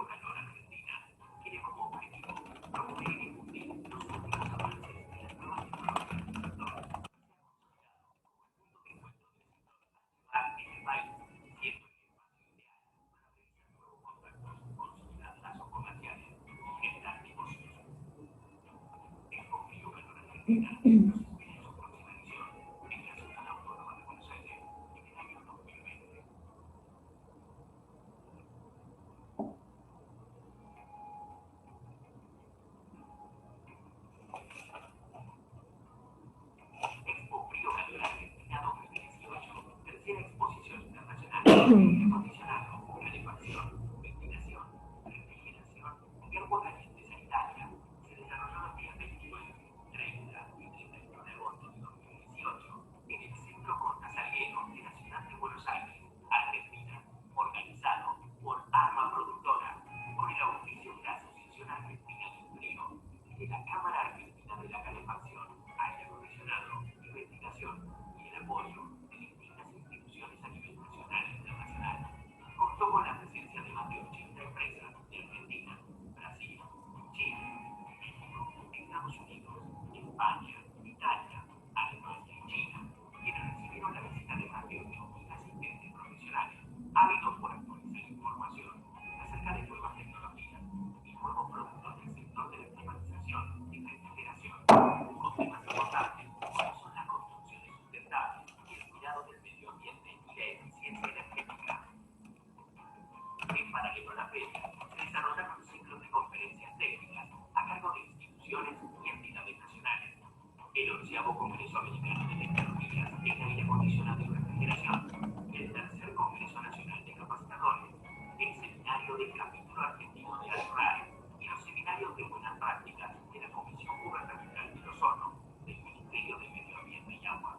Calor Argentina tiene como objetivo promover y difundir los últimos avances en las nuevas tecnologías del sector, punto de encuentro del sector a este país, siendo el espacio ideal para realizar nuevos contactos, consolidar lazos comerciales y generar negocios. Expo Frío Calor Argentina los espera en su próxima edición en la Ciudad Autónoma de Buenos Aires en el año 2020. Expo Frío Calor Argentina 2018, tercera exposición internacional de aire acondicionado, calefacción, ventilación, refrigeración y agua caliente sanitaria. Se desarrolló los días 29, 30 y 31 de agosto de 2018 en el Centro Costa Salguero de la ciudad de Buenos Aires, Argentina, organizado por Arma Productora, con el auspicio de la Asociación Argentina del Frío y de la Cámara Argentina de la Calefacción, aire acondicionado y ventilación, y el apoyo de distintas instituciones a nivel nacional e internacional. Contó con la presencia de más de 80 empresas de Argentina, Brasil, Chile, México, Estados Unidos, España, Italia, Alemania y China, quienes recibieron la visita de más de 8.000 asistentes profesionales, ávidos por actualizar información acerca de nuevas tecnologías y nuevos productos del sector de la climatización y refrigeración, con temas importantes como son las construcciones sustentables y el cuidado del medio ambiente y la eficiencia energética. En paralelo a la feria, se desarrollaron ciclos de conferencias técnicas a cargo de instituciones y entidades nacionales. El 11º Congreso Americano de Tecnologías en Aire Acondicionado y Refrigeración, el tercer Congreso Nacional de Capacitadores, el seminario del capítulo argentino de ASRAE y los seminarios de buenas prácticas de la Comisión Gubernamental del Ozono, del Ministerio de Medio Ambiente y Agua.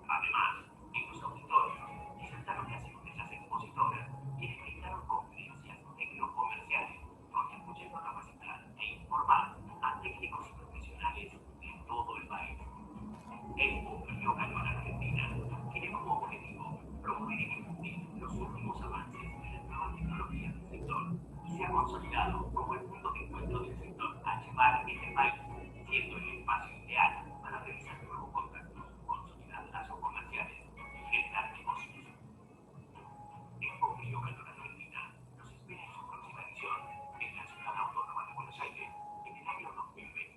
Además, en los auditorios disertaron las empresas expositoras, quienes brindaron conferencias tecno-comerciales, contribuyendo a capacitar e informar a técnicos y profesionales de todo el país. Expo Frío Calor Argentina tiene como objetivo promover y difundir los últimos avances en las nuevas tecnologías del sector y se ha consolidado como el punto de encuentro del sector a llevar en el país, siendo el espacio ideal para realizar nuevos contactos, consolidar lazos comerciales y generar negocios. Expo Frío Calor Argentina los espera en su próxima edición en la Ciudad Autónoma de Buenos Aires en el año 2020.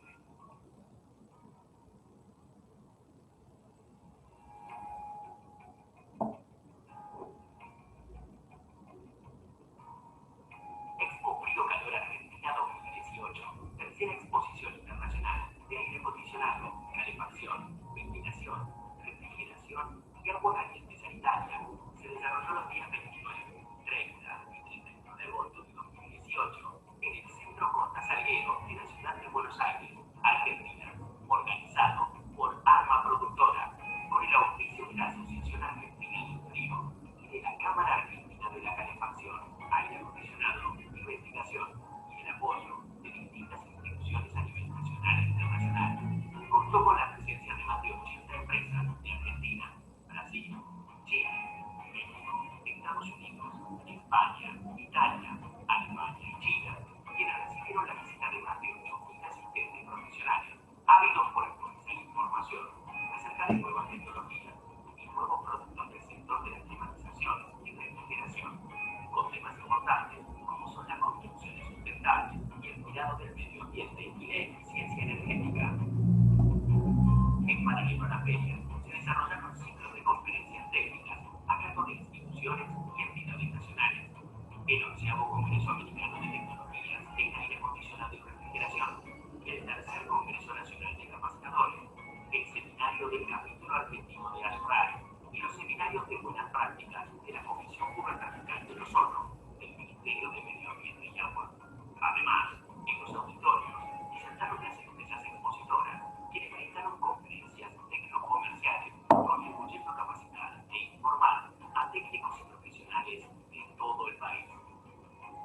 Expo Frío Calor Argentina 2018, tercera exposición internacional de aire acondicionado, calefacción, ventilación, refrigeración y agua caliente sanitaria. Se desarrolló los días 29, 30 y 31 de agosto de 2018 en el Centro Costa Salguero de la ciudad de Buenos Aires, Argentina, organizado por Arma Productora, con el auspicio de la Asociación Argentina del Frío y de la Cámara Argentina de la Calefacción, aire acondicionado y ventilación, y el apoyo de distintas instituciones a nivel nacional e internacional. Contó con la presencia de más de 80 empresas de Argentina, Brasil, Chile, México, Estados Unidos, España, Italia, Alemania y China, quienes recibieron la visita de más de 8.000 asistentes profesionales, ávidos por actualizar información acerca de nuevas tecnologías y nuevos productos del sector de la climatización y refrigeración, con temas importantes como son las construcciones sustentables y el cuidado del medio ambiente y la eficiencia energética. En paralelo a la feria, se desarrollaron ciclos de conferencias técnicas a cargo de instituciones y entidades nacionales. El 11º Congreso Americano de Tecnologías en Aire Acondicionado y Refrigeración, el tercer Congreso Nacional de Capacitadores, el seminario del capítulo argentino de ASRAE y los seminarios de buenas prácticas de la Comisión Gubernamental del Ozono, del Ministerio de Medio Ambiente y Agua. Además, en los auditorios disertaron las empresas expositoras, quienes brindaron conferencias tecno-comerciales, contribuyendo a capacitar e informar a técnicos y profesionales de todo el país.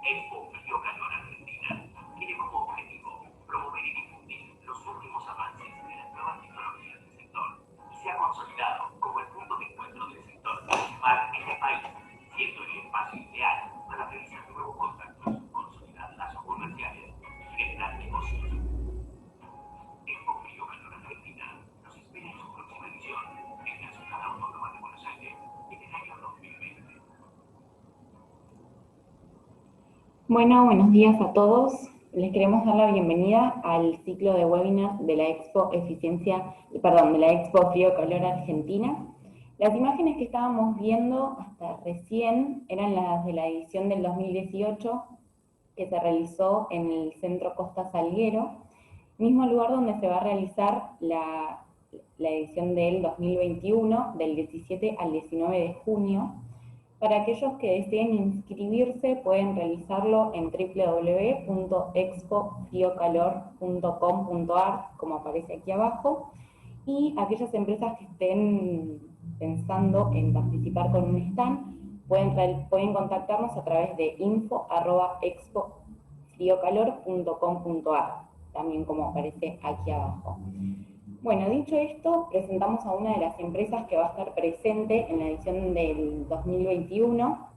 Expo Frío Calor Argentina tiene como objetivo promover y difundir los últimos avances en las nuevas tecnologías del sector y se ha consolidado como el punto de encuentro del sector a llevar en el país, siendo el espacio ideal para realizar nuevos contactos, consolidar Bueno, buenos días a todos. Les queremos dar la bienvenida al ciclo de webinars de la Expo de la Expo Frío Calor Argentina. Las imágenes que estábamos viendo hasta recién eran las de la edición del 2018 que se realizó en el Centro Costa Salguero, mismo lugar donde se va a realizar la edición del 2021, del 17 al 19 de junio. Para aquellos que deseen inscribirse, pueden realizarlo en www.expofriocalor.com.ar, como aparece aquí abajo, y aquellas empresas que estén pensando en participar con un stand, pueden contactarnos a través de info@expofriocalor.com.ar, también como aparece aquí abajo. Bueno, dicho esto, presentamos a una de las empresas que va a estar presente en la edición del 2021,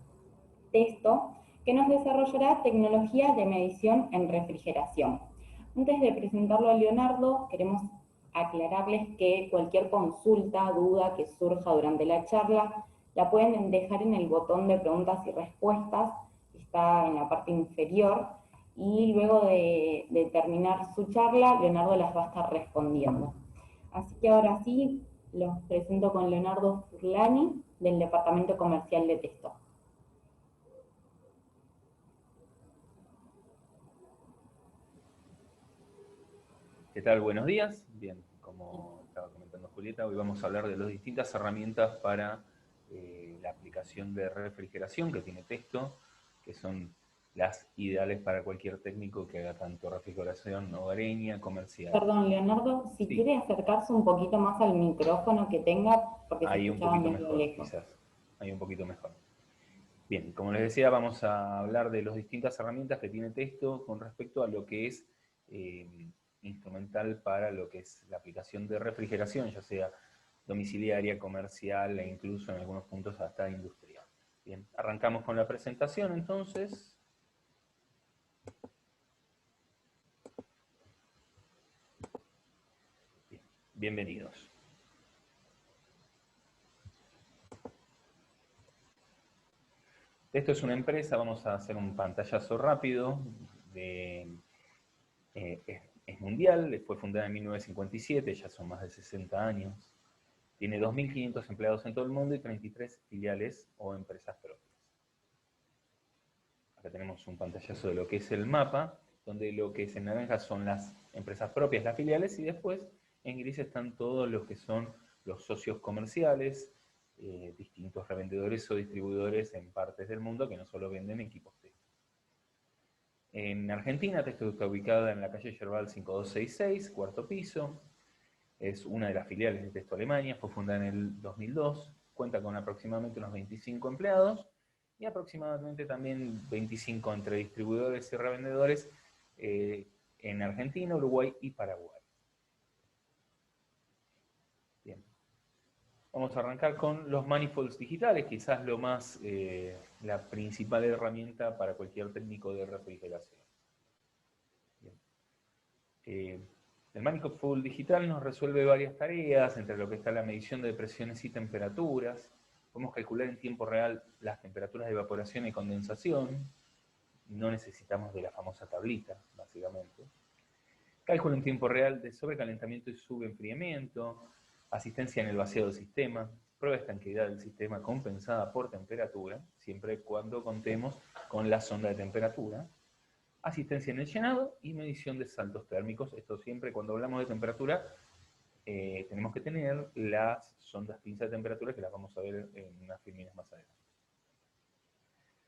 Testo, que nos desarrollará tecnología de medición en refrigeración. Antes de presentarlo a Leonardo, queremos aclararles que cualquier consulta, duda que surja durante la charla, la pueden dejar en el botón de preguntas y respuestas, que está en la parte inferior, y luego de terminar su charla, Leonardo las va a estar respondiendo. Así que ahora sí, los presento con Leonardo Furlani, del Departamento Comercial de Testo. ¿Qué tal? Buenos días. Bien, como estaba comentando Julieta, hoy vamos a hablar de las distintas herramientas para la aplicación de refrigeración que tiene Testo, que son las ideales para cualquier técnico que haga tanto refrigeración hogareña, comercial. Perdón, Leonardo, si Sí, quiere acercarse un poquito más al micrófono que tenga, porque se ahí un escuchaba poquito medio mejor, lejos. quizás. Ahí un poquito mejor. Bien, como les decía, vamos a hablar de las distintas herramientas que tiene Testo con respecto a lo que es eh, instrumental para lo que es la aplicación de refrigeración, ya sea domiciliaria, comercial e incluso en algunos puntos hasta industrial. Bien, arrancamos con la presentación entonces. Bien, bienvenidos. Esto es una empresa, vamos a hacer un pantallazo rápido. Es mundial, fue fundada en 1957, ya son más de 60 años. Tiene 2.500 empleados en todo el mundo y 33 filiales o empresas propias. Acá tenemos un pantallazo de lo que es el mapa, donde lo que es en naranja son las empresas propias, las filiales, y después en gris están todos los que son los socios comerciales, distintos revendedores o distribuidores en partes del mundo que no solo venden equipos Testo. En Argentina, Testo está ubicada en la calle Yerbal 5266, cuarto piso. Es una de las filiales de Testo Alemania, fue fundada en el 2002, cuenta con aproximadamente unos 25 empleados y aproximadamente también 25 entre distribuidores y revendedores en Argentina, Uruguay y Paraguay. Bien. Vamos a arrancar con los manifolds digitales, quizás la principal herramienta para cualquier técnico de refrigeración. El manifold digital nos resuelve varias tareas, entre lo que está la medición de presiones y temperaturas. Podemos calcular en tiempo real las temperaturas de evaporación y condensación. No necesitamos de la famosa tablita, básicamente. Cálculo en tiempo real de sobrecalentamiento y subenfriamiento. Asistencia en el vaciado del sistema. Prueba de estanqueidad del sistema compensada por temperatura, siempre y cuando contemos con la sonda de temperatura. Asistencia en el llenado y medición de saltos térmicos. Esto siempre cuando hablamos de temperatura tenemos que tener las sondas pinza de temperatura que las vamos a ver en unas filminas más adelante.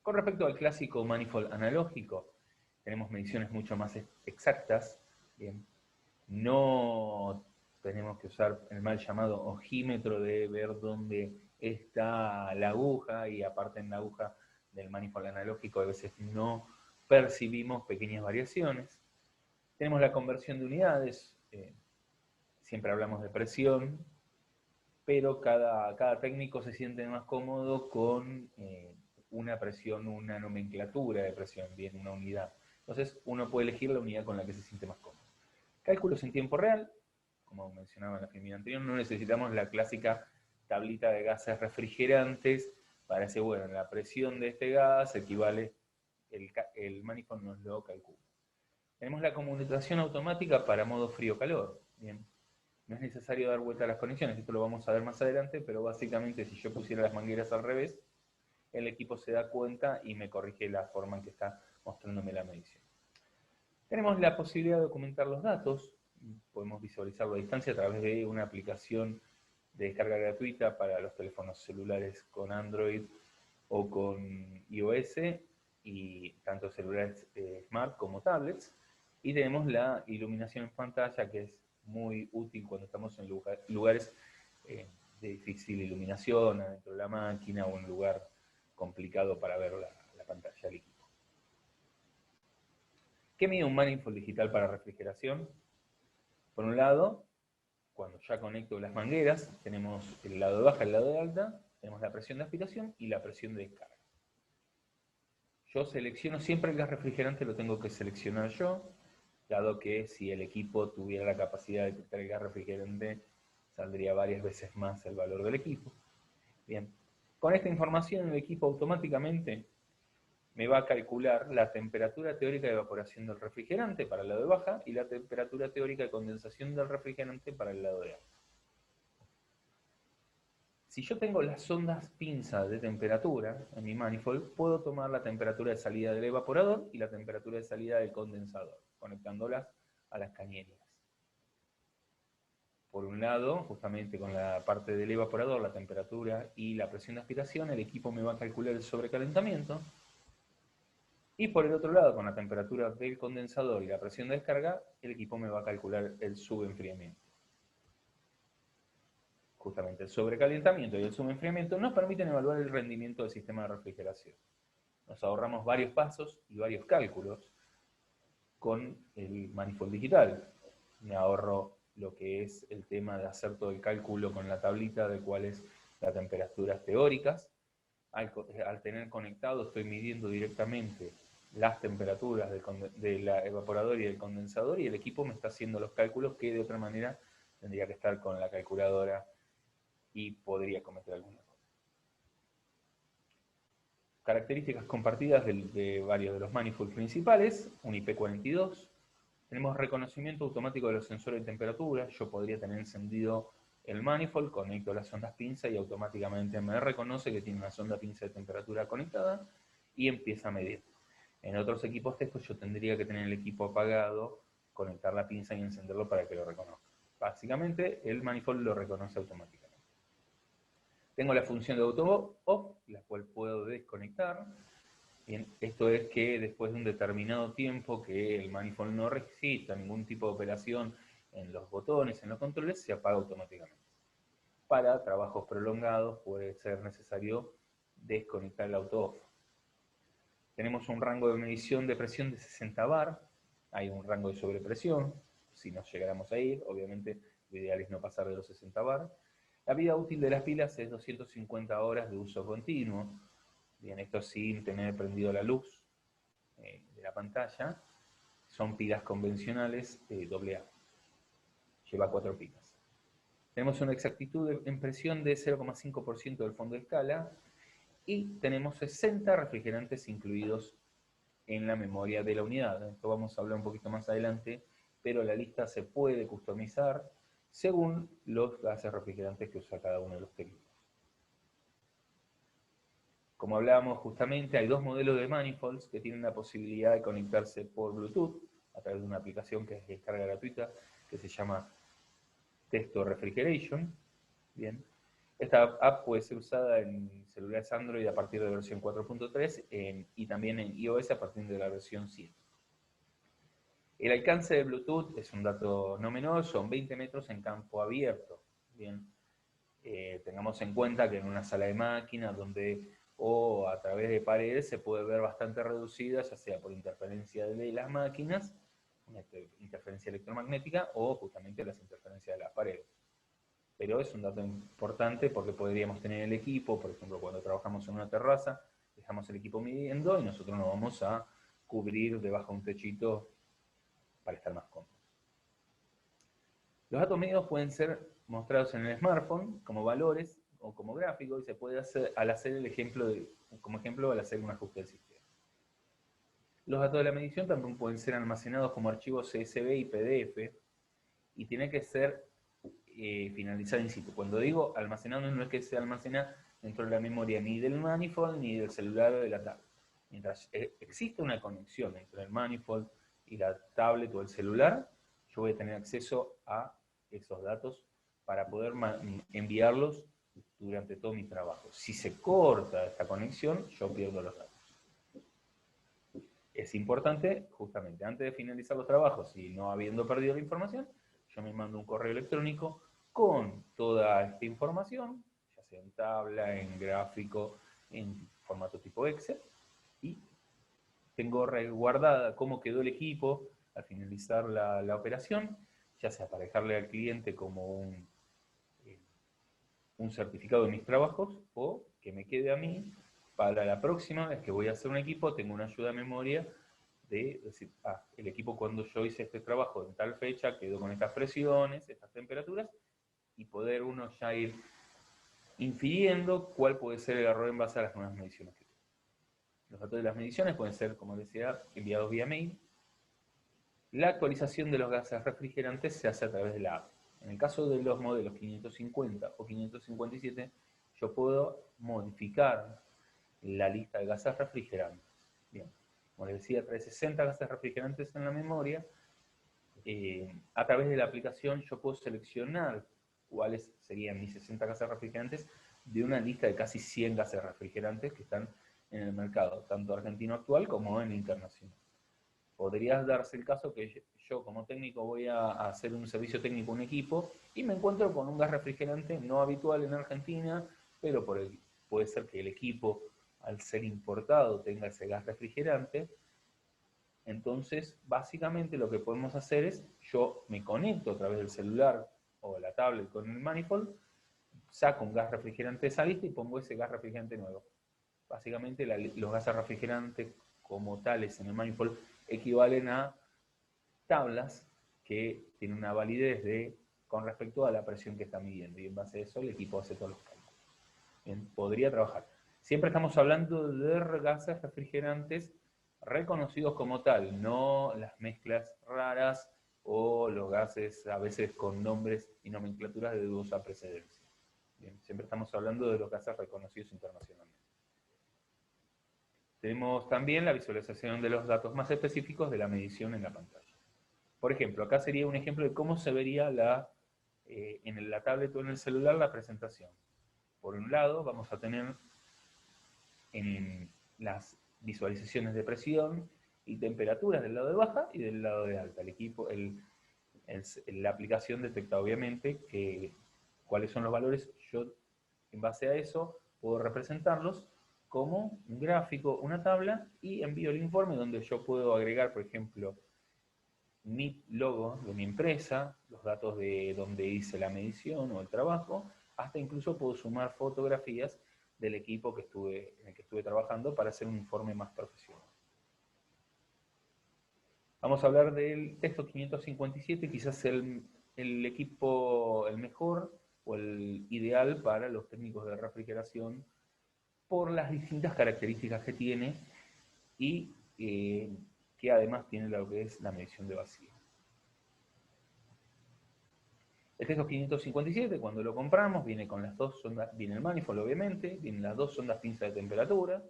Con respecto al clásico manifold analógico, tenemos mediciones mucho más exactas. Bien. No tenemos que usar el mal llamado ojímetro de ver dónde está la aguja, y aparte en la aguja del manifold analógico a veces no percibimos pequeñas variaciones. Tenemos la conversión de unidades, siempre hablamos de presión, pero cada técnico se siente más cómodo con una presión, una nomenclatura de presión, bien, una unidad. Entonces uno puede elegir la unidad con la que se siente más cómodo. Cálculos en tiempo real, como mencionaba en la filmina anterior, no necesitamos la clásica tablita de gases refrigerantes para decir, bueno, la presión de este gas equivale el manifold nos lo calcula. Tenemos la comunicación automática para modo frío-calor. Bien. No es necesario dar vuelta a las conexiones, esto lo vamos a ver más adelante, pero básicamente si yo pusiera las mangueras al revés, el equipo se da cuenta y me corrige la forma en que está mostrándome la medición. Tenemos la posibilidad de documentar los datos, podemos visualizarlo a distancia a través de una aplicación de descarga gratuita para los teléfonos celulares con Android o con iOS, y tanto celulares smart como tablets. Y tenemos la iluminación en pantalla, que es muy útil cuando estamos en lugares de difícil iluminación, adentro de la máquina o en un lugar complicado para ver la pantalla del equipo. ¿Qué mide un manifold digital para refrigeración? Por un lado, cuando ya conecto las mangueras, tenemos el lado de baja y el lado de alta, tenemos la presión de aspiración y la presión de descarga. Yo selecciono siempre el gas refrigerante, lo tengo que seleccionar yo, dado que si el equipo tuviera la capacidad de detectar el gas refrigerante, saldría varias veces más el valor del equipo. Bien, con esta información el equipo automáticamente me va a calcular la temperatura teórica de evaporación del refrigerante para el lado de baja y la temperatura teórica de condensación del refrigerante para el lado de alta. Si yo tengo las ondas pinza de temperatura en mi manifold, puedo tomar la temperatura de salida del evaporador y la temperatura de salida del condensador, conectándolas a las cañerías. Por un lado, justamente con la parte del evaporador, la temperatura y la presión de aspiración, el equipo me va a calcular el sobrecalentamiento. Y por el otro lado, con la temperatura del condensador y la presión de descarga, el equipo me va a calcular el subenfriamiento. Justamente el sobrecalentamiento y el subenfriamiento nos permiten evaluar el rendimiento del sistema de refrigeración. Nos ahorramos varios pasos y varios cálculos con el manifold digital. Me ahorro lo que es el tema de hacer todo el cálculo con la tablita de cuáles las temperaturas teóricas. Al tener conectado estoy midiendo directamente las temperaturas del evaporador y del condensador, y el equipo me está haciendo los cálculos que de otra manera tendría que estar con la calculadora y podría cometer algún error. Características compartidas de varios de los manifolds principales: un IP42, tenemos reconocimiento automático de los sensores de temperatura. Yo podría tener encendido el manifold, conecto las sondas pinza y automáticamente me reconoce que tiene una sonda pinza de temperatura conectada y empieza a medir. En otros equipos Tesco yo tendría que tener el equipo apagado, conectar la pinza y encenderlo para que lo reconozca. Básicamente el manifold lo reconoce automáticamente. Tengo la función de auto off, la cual puedo desconectar. Bien, esto es que después de un determinado tiempo que el manifold no resista ningún tipo de operación en los botones, en los controles, se apaga automáticamente. Para trabajos prolongados puede ser necesario desconectar el auto off. Tenemos un rango de medición de presión de 60 bar, hay un rango de sobrepresión, si nos llegáramos a ir, obviamente lo ideal es no pasar de los 60 bar. La vida útil de las pilas es 250 horas de uso continuo. Bien, esto sin tener prendido la luz de la pantalla. Son pilas convencionales AA. Lleva 4 pilas. Tenemos una exactitud en presión de 0,5% del fondo de escala y tenemos 60 refrigerantes incluidos en la memoria de la unidad. Esto vamos a hablar un poquito más adelante, pero la lista se puede customizar según los gases refrigerantes que usa cada uno de los técnicos. Como hablábamos justamente, hay dos modelos de manifolds que tienen la posibilidad de conectarse por Bluetooth a través de una aplicación que es de descarga gratuita, que se llama Testo Refrigeration. Bien. Esta app puede ser usada en celulares Android a partir de la versión 4.3 y también en iOS a partir de la versión 7. El alcance de Bluetooth es un dato no menor, son 20 metros en campo abierto. Bien. Tengamos en cuenta que en una sala de máquinas donde o a través de paredes se puede ver bastante reducida, ya sea por interferencia de las máquinas, una interferencia electromagnética, o justamente las interferencias de las paredes. Pero es un dato importante porque podríamos tener el equipo, por ejemplo, cuando trabajamos en una terraza, dejamos el equipo midiendo y nosotros nos vamos a cubrir debajo de un techito para estar más cómodos. Los datos medidos pueden ser mostrados en el smartphone como valores o como gráficos, y se puede hacer al hacer el ejemplo como ejemplo al hacer un ajuste del sistema. Los datos de la medición también pueden ser almacenados como archivos CSV y PDF y tiene que ser finalizado in situ. Cuando digo almacenado no es que se almacena dentro de la memoria ni del manifold ni del celular o de la tablet. Mientras existe una conexión entre el manifold y la tablet o el celular, yo voy a tener acceso a esos datos para poder enviarlos durante todo mi trabajo. Si se corta esta conexión, yo pierdo los datos. Es importante, justamente, antes de finalizar los trabajos y no habiendo perdido la información, yo me mando un correo electrónico con toda esta información, ya sea en tabla, en gráfico, en formato tipo Excel, y tengo resguardada cómo quedó el equipo al finalizar la operación, ya sea para dejarle al cliente como un certificado de mis trabajos o que me quede a mí para la próxima vez que voy a hacer un equipo, tengo una ayuda de memoria de decir, el equipo cuando yo hice este trabajo en tal fecha quedó con estas presiones, estas temperaturas, y poder uno ya ir infiriendo cuál puede ser el error en base a las nuevas mediciones que tiene. Los datos de las mediciones pueden ser, como decía, enviados vía mail. La actualización de los gases refrigerantes se hace a través de la app. En el caso de los modelos 550 o 557, yo puedo modificar la lista de gases refrigerantes. Bien, como les decía, trae 60 gases refrigerantes en la memoria. A través de la aplicación yo puedo seleccionar cuáles serían mis 60 gases refrigerantes de una lista de casi 100 gases refrigerantes que están en el mercado, tanto argentino actual como en el internacional. Podría darse el caso que yo como técnico voy a hacer un servicio técnico a un equipo y me encuentro con un gas refrigerante no habitual en Argentina, pero puede ser que el equipo, al ser importado, tenga ese gas refrigerante. Entonces, básicamente lo que podemos hacer es, yo me conecto a través del celular o la tablet con el manifold, saco un gas refrigerante de esa lista y pongo ese gas refrigerante nuevo. Básicamente los gases refrigerantes como tales en el manifold equivalen a tablas que tienen una validez con respecto a la presión que está midiendo, y en base a eso el equipo hace todos los cálculos. Bien, podría trabajar. Siempre estamos hablando de gases refrigerantes reconocidos como tal, no las mezclas raras o los gases a veces con nombres y nomenclaturas de dudosa precedencia. Bien, siempre estamos hablando de los gases reconocidos internacionalmente. Tenemos también la visualización de los datos más específicos de la medición en la pantalla. Por ejemplo, acá sería un ejemplo de cómo se vería en la tablet o en el celular la presentación. Por un lado, vamos a tener en las visualizaciones de presión y temperaturas del lado de baja y del lado de alta. El equipo, la aplicación detecta obviamente cuáles son los valores. Yo, en base a eso, puedo representarlos como un gráfico, una tabla, y envío el informe donde yo puedo agregar, por ejemplo, mi logo de mi empresa, los datos de donde hice la medición o el trabajo, hasta incluso puedo sumar fotografías del equipo en el que estuve trabajando para hacer un informe más profesional. Vamos a hablar del texto 557, quizás el equipo el mejor o el ideal para los técnicos de refrigeración por las distintas características que tiene y que además tiene lo que es la medición de vacío. El texto 557, cuando lo compramos, viene con las dos sondas, viene el manifold obviamente, vienen las dos sondas pinza de temperatura,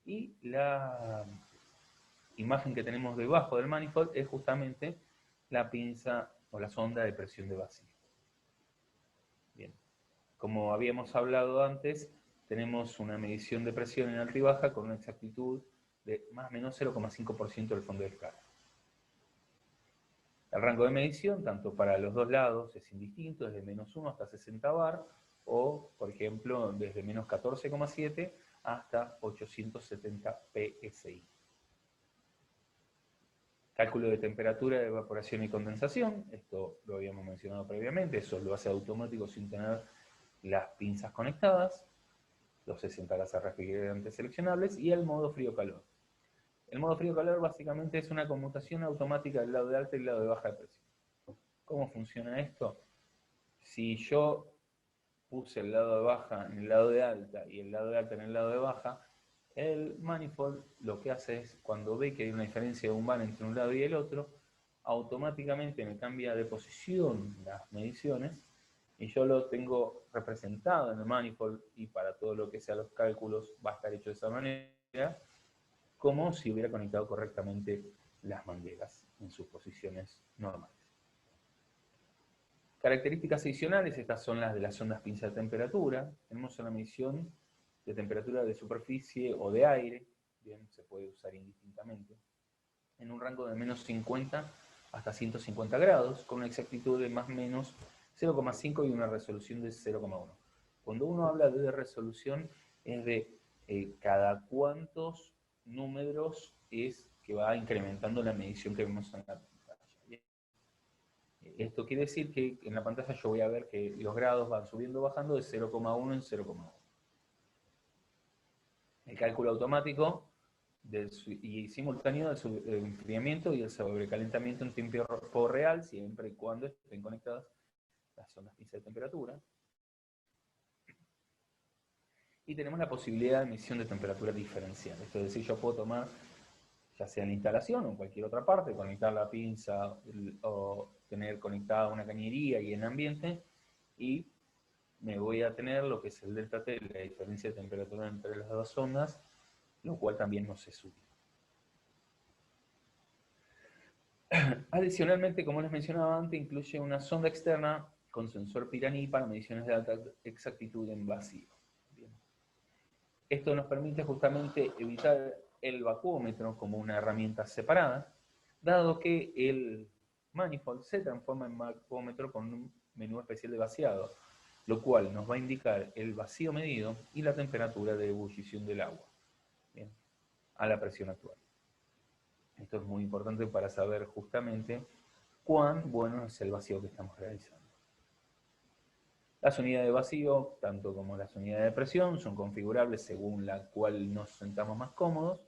y la imagen que tenemos debajo del manifold es justamente la pinza o la sonda de presión de vacío. Bien, como habíamos hablado antes, tenemos una medición de presión en alta y baja con una exactitud de más o menos 0,5% del fondo del carro. El rango de medición, tanto para los dos lados, es indistinto, desde menos 1 hasta 60 bar, o, por ejemplo, desde menos 14,7 hasta 870 psi. Cálculo de temperatura de evaporación y condensación, esto lo habíamos mencionado previamente, eso lo hace automático sin tener las pinzas conectadas, los 60 gases refrigerantes seleccionables, y el modo frío-calor. El modo frío-calor básicamente es una conmutación automática del lado de alta y del lado de baja de presión. ¿Cómo funciona esto? Si yo puse el lado de baja en el lado de alta y el lado de alta en el lado de baja, El manifold lo que hace es, cuando ve que hay una diferencia de un bar entre un lado y el otro, automáticamente me cambia de posición las mediciones y yo lo tengo representado en el manifold y para todo lo que sea los cálculos va a estar hecho de esa manera, como si hubiera conectado correctamente las mangueras en sus posiciones normales. Características adicionales, estas son las de las sondas pinza de temperatura. Tenemos una medición de temperatura de superficie o de aire, bien, se puede usar indistintamente, en un rango de menos 50 hasta 150 grados, con una exactitud de más o menos 0,5 y una resolución de 0,1. Cuando uno habla de resolución, es de cada cuántos números es que va incrementando la medición que vemos en la pantalla. Esto quiere decir que en la pantalla yo voy a ver que los grados van subiendo o bajando de 0,1 en 0,1. El cálculo automático y simultáneo del enfriamiento y el sobrecalentamiento en tiempo real, siempre y cuando estén conectadas las sondas pinza de temperatura. Y tenemos la posibilidad de medición de temperatura diferencial. Esto es decir, yo puedo tomar, ya sea en la instalación o en cualquier otra parte, conectar la pinza o tener conectada una cañería y en ambiente, y me voy a tener lo que es el delta T, la diferencia de temperatura entre las dos sondas, lo cual también no se sube. Adicionalmente, como les mencionaba antes, incluye una sonda externa con sensor Pirani para mediciones de alta exactitud en vacío. Bien. Esto nos permite justamente evitar el vacuómetro como una herramienta separada, dado que el manifold se transforma en vacuómetro con un menú especial de vaciado, lo cual nos va a indicar el vacío medido y la temperatura de ebullición del agua, bien, a la presión actual. Esto es muy importante para saber justamente cuán bueno es el vacío que estamos realizando. Las unidades de vacío, tanto como las unidades de presión, son configurables según la cual nos sintamos más cómodos.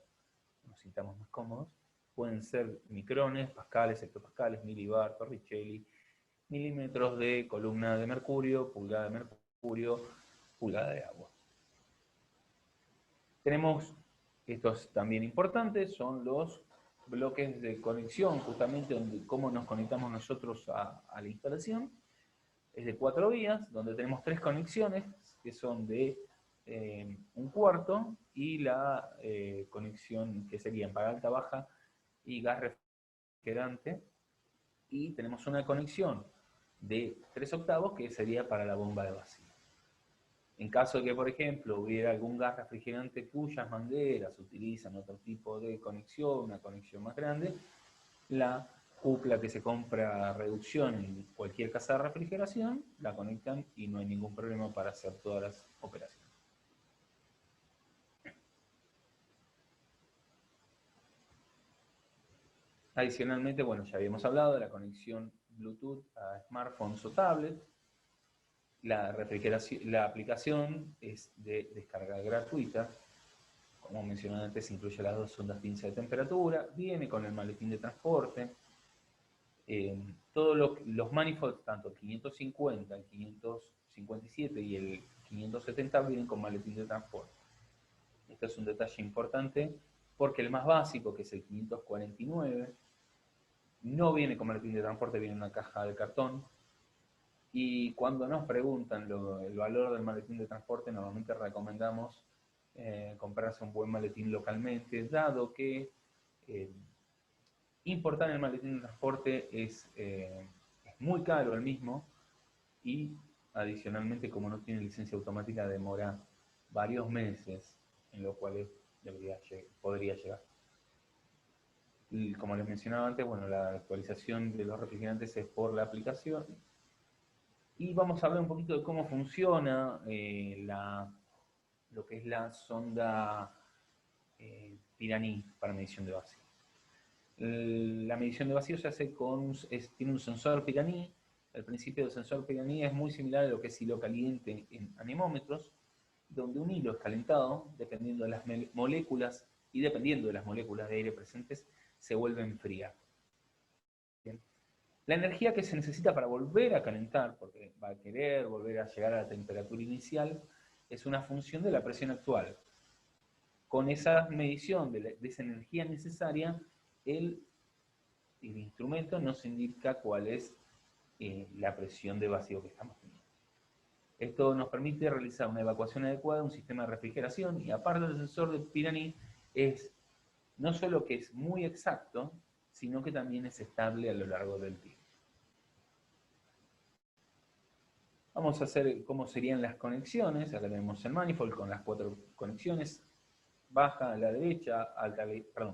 Pueden ser micrones, pascales, hectopascales, milibar, torricelli, milímetros de columna de mercurio, pulgada de mercurio, pulgada de agua. Tenemos, estos también importantes, son los bloques de conexión, justamente donde cómo nos conectamos nosotros a la instalación. Es de 4 vías, donde tenemos 3 conexiones, que son de 1/4, y la conexión que serían para alta, baja y gas refrigerante. Y tenemos una conexión de 3/8, que sería para la bomba de vacío. En caso de que, por ejemplo, hubiera algún gas refrigerante cuyas mangueras utilizan otro tipo de conexión, una conexión más grande, la cupla que se compra a reducción en cualquier casa de refrigeración, la conectan y no hay ningún problema para hacer todas las operaciones. Adicionalmente, bueno, ya habíamos hablado de la conexión Bluetooth a smartphones o tablets. La aplicación es de descarga gratuita. Como mencioné antes, incluye las 2 sondas pinza de temperatura, viene con el maletín de transporte. Todos los manifolds, tanto el 550, el 557 y el 570, vienen con maletín de transporte. Este es un detalle importante porque el más básico, que es el 549, no viene con maletín de transporte, viene en una caja de cartón. Y cuando nos preguntan el valor del maletín de transporte, normalmente recomendamos comprarse un buen maletín localmente, dado que importar el maletín de transporte es muy caro el mismo, y adicionalmente, como no tiene licencia automática, demora varios meses, en los cuales podría llegar. Y como les mencionaba antes, bueno, la actualización de los refrigerantes es por la aplicación. Y vamos a hablar un poquito de cómo funciona lo que es la sonda Pirani para medición de vacío. La medición de vacío se hace tiene un sensor Pirani. El principio del sensor Pirani es muy similar a lo que es hilo caliente en anemómetros, donde un hilo es calentado, dependiendo de las moléculas, y dependiendo de las moléculas de aire presentes, se vuelve a enfriar. Bien. La energía que se necesita para volver a calentar, porque va a querer volver a llegar a la temperatura inicial, es una función de la presión actual. con esa medición de esa energía necesaria, el instrumento nos indica cuál es la presión de vacío que estamos teniendo. Esto nos permite realizar una evacuación adecuada, un sistema de refrigeración, y aparte del sensor de Pirani es no solo que es muy exacto, sino que también es estable a lo largo del tiempo. Vamos a hacer cómo serían las conexiones. Acá tenemos el manifold con las 4 conexiones. Baja a la derecha,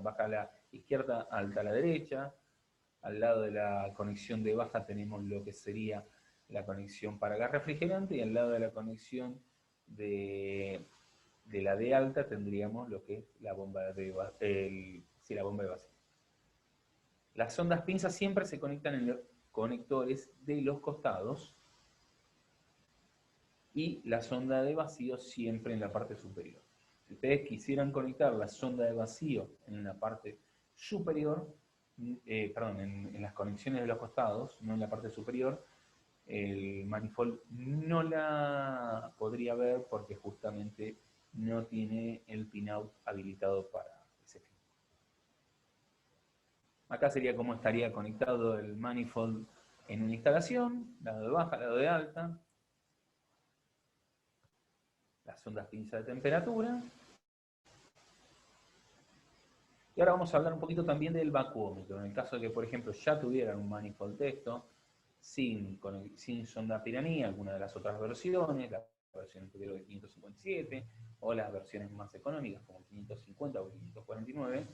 baja a la izquierda, alta a la derecha. Al lado de la conexión de baja tenemos lo que sería la conexión para gas refrigerante, y al lado de la conexión de la de alta tendríamos lo que es la bomba de vacío. Las sondas pinzas siempre se conectan en los conectores de los costados, y la sonda de vacío siempre en la parte superior. Si ustedes quisieran conectar la sonda de vacío en la parte superior, en las conexiones de los costados, no en la parte superior, el manifold no la podría ver porque justamente no tiene el pinout habilitado para ese fin. Acá sería cómo estaría conectado el manifold en una instalación, lado de baja, lado de alta, las sondas pinza de temperatura. Y ahora vamos a hablar un poquito también del vacuómetro. En el caso de que, por ejemplo, ya tuvieran un manifold de esto, sin sonda Pirani, alguna de las otras versiones, la versión anterior de 557, o las versiones más económicas como 550 o 549,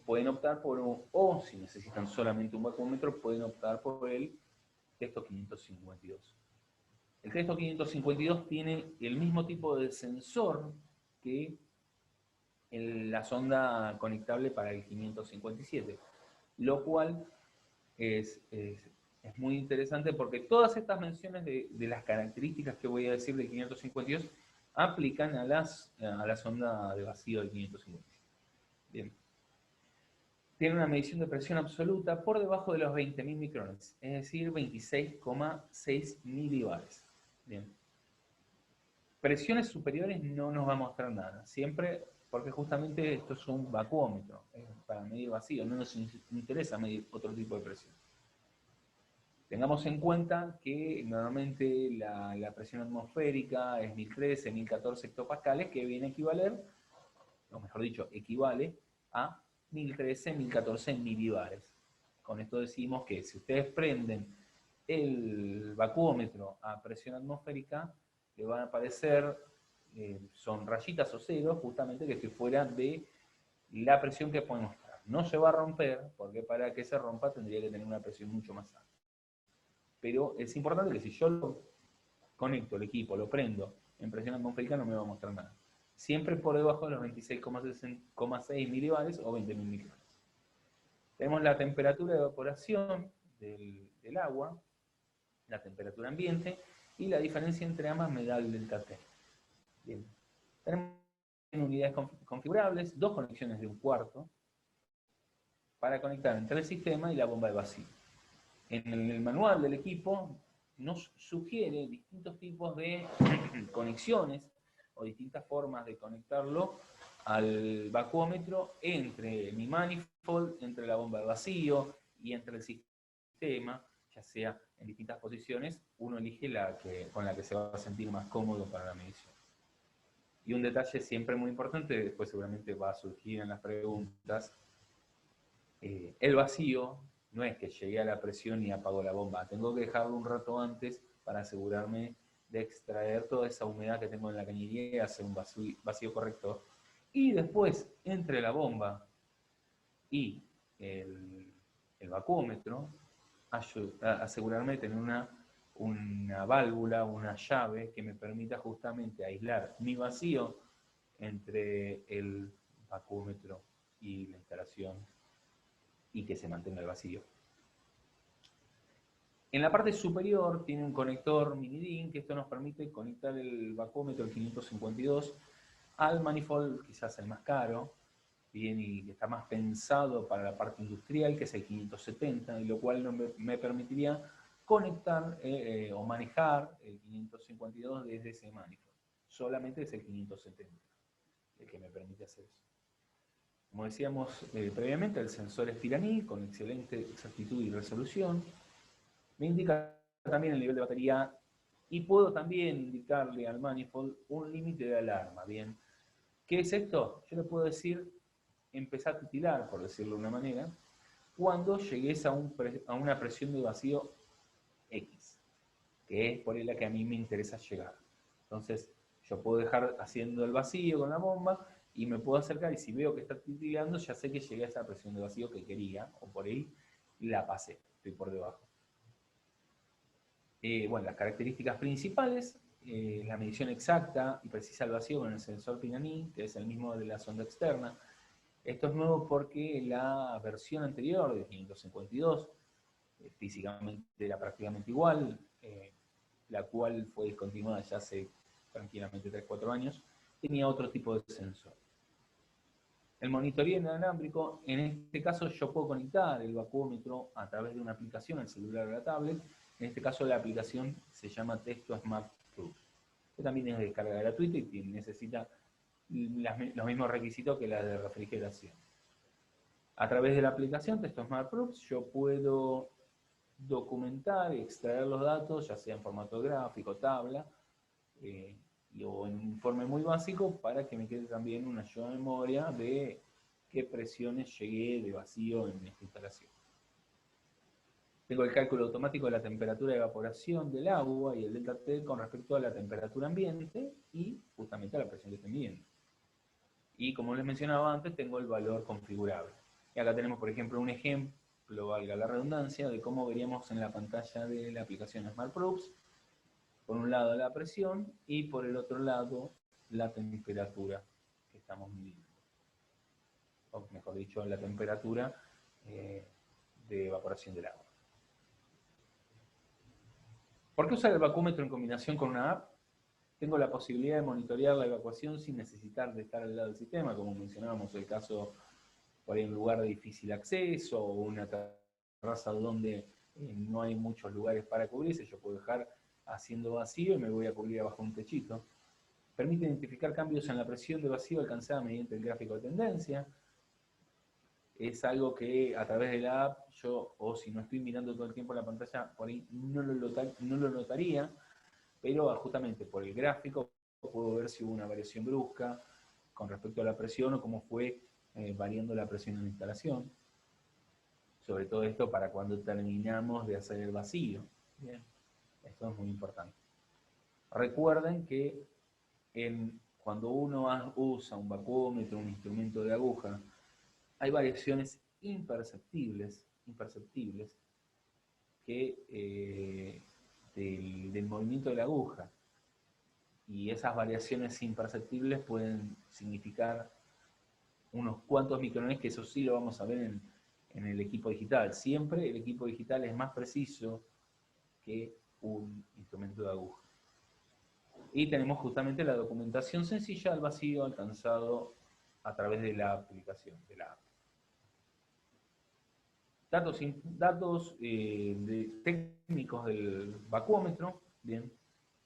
pueden optar por o si necesitan solamente un vacuómetro, pueden optar por el Testo 552. El Testo 552 tiene el mismo tipo de sensor que la sonda conectable para el 557, lo cual es muy interesante porque todas estas menciones de las características que voy a decir del 552 aplican a la sonda de vacío del 557. Bien. Tiene una medición de presión absoluta por debajo de los 20.000 micrones, es decir, 26,6 milibares. Bien. Presiones superiores no nos va a mostrar nada, siempre porque justamente esto es un vacuómetro, es para medir vacío, no nos interesa medir otro tipo de presión. Tengamos en cuenta que normalmente la presión atmosférica es 1013, 1014 hectopascales, que viene a equivaler, o mejor dicho, equivale a 1013, 1014 milibares. Con esto decimos que si ustedes prenden el vacuómetro a presión atmosférica, le van a aparecer, son rayitas o ceros, justamente que estoy fuera de la presión que pueden mostrar. No se va a romper, porque para que se rompa tendría que tener una presión mucho más alta. Pero es importante que si yo lo conecto el equipo, lo prendo en presión atmosférica, no me va a mostrar nada. Siempre por debajo de los 26,6 milibares o 20.000 micrones. Tenemos la temperatura de evaporación del agua, la temperatura ambiente, y la diferencia entre ambas me da el delta T. Bien. Tenemos unidades configurables, 2 conexiones de 1/4 para conectar entre el sistema y la bomba de vacío. En el manual del equipo nos sugiere distintos tipos de conexiones o distintas formas de conectarlo al vacuómetro entre mi manifold, entre la bomba de vacío y entre el sistema, ya sea en distintas posiciones. Uno elige con la que se va a sentir más cómodo para la medición. Y un detalle siempre muy importante, después seguramente va a surgir en las preguntas, el vacío no es que llegué a la presión y apago la bomba, tengo que dejarlo un rato antes para asegurarme de extraer toda esa humedad que tengo en la cañería y hacer un vacío correcto. Y después, entre la bomba y el vacuómetro, asegurarme de tener una válvula, una llave que me permita justamente aislar mi vacío entre el vacuómetro y la instalación y que se mantenga el vacío. En la parte superior tiene un conector mini-DIN, que esto nos permite conectar el vacuómetro, el 552, al manifold, quizás el más caro, bien, y que está más pensado para la parte industrial, que es el 570, y lo cual me permitiría conectar o manejar el 552 desde ese manifold. Solamente es el 570. el que me permite hacer eso. Como decíamos previamente, el sensor es Pirani con excelente exactitud y resolución. Me indica también el nivel de batería y puedo también indicarle al manifold un límite de alarma. Bien, ¿qué es esto? Yo le puedo decir, empezar a titilar, por decirlo de una manera, cuando llegues a una presión de vacío X, que es por la que a mí me interesa llegar. Entonces, yo puedo dejar haciendo el vacío con la bomba y me puedo acercar y si veo que está titilando, ya sé que llegué a esa presión de vacío que quería, o por ahí la pasé, estoy por debajo. Bueno, las características principales, la medición exacta y precisa del vacío con el sensor Pinani, que es el mismo de la sonda externa. Esto es nuevo porque la versión anterior, de 552, físicamente era prácticamente igual, la cual fue discontinuada ya hace tranquilamente 3-4 años, tenía otro tipo de sensor. El monitoreo inalámbrico, en este caso yo puedo conectar el vacuómetro a través de una aplicación, el celular o la tablet. En este caso la aplicación se llama Testo Smart Proofs, que también es de descarga gratuita y necesita los mismos requisitos que la de refrigeración. A través de la aplicación Testo Smart Proofs yo puedo documentar y extraer los datos, ya sea en formato gráfico, tabla, o en un informe muy básico, para que me quede también una ayuda de memoria de qué presiones llegué de vacío en esta instalación. Tengo el cálculo automático de la temperatura de evaporación del agua y el delta T con respecto a la temperatura ambiente y justamente a la presión que estoy midiendo. Y como les mencionaba antes, tengo el valor configurable. Y acá tenemos, por ejemplo, un ejemplo, valga la redundancia, de cómo veríamos en la pantalla de la aplicación Smart Proofs, por un lado la presión y por el otro lado la temperatura que estamos midiendo. O mejor dicho, la temperatura de evaporación del agua. ¿Por qué usar el vacuómetro en combinación con una app? Tengo la posibilidad de monitorear la evacuación sin necesitar de estar al lado del sistema, como mencionábamos el caso por ahí en un lugar de difícil acceso o una terraza donde no hay muchos lugares para cubrirse. Yo puedo dejar haciendo vacío y me voy a cubrir abajo un techito. Permite identificar cambios en la presión de vacío alcanzada mediante el gráfico de tendencia. Es algo que a través de la app yo, o si no estoy mirando todo el tiempo la pantalla, por ahí no lo notaría, pero justamente por el gráfico puedo ver si hubo una variación brusca con respecto a la presión o cómo fue variando la presión en la instalación. Sobre todo esto para cuando terminamos de hacer el vacío. Bien, esto es muy importante. Recuerden que cuando uno usa un vacuómetro, un instrumento de aguja, hay variaciones imperceptibles que, del movimiento de la aguja. Y esas variaciones imperceptibles pueden significar unos cuantos micrones, que eso sí lo vamos a ver en el equipo digital. Siempre el equipo digital es más preciso que un instrumento de aguja. Y tenemos justamente la documentación sencilla del vacío alcanzado a través de la aplicación, de la app. Datos técnicos del vacuómetro, bien,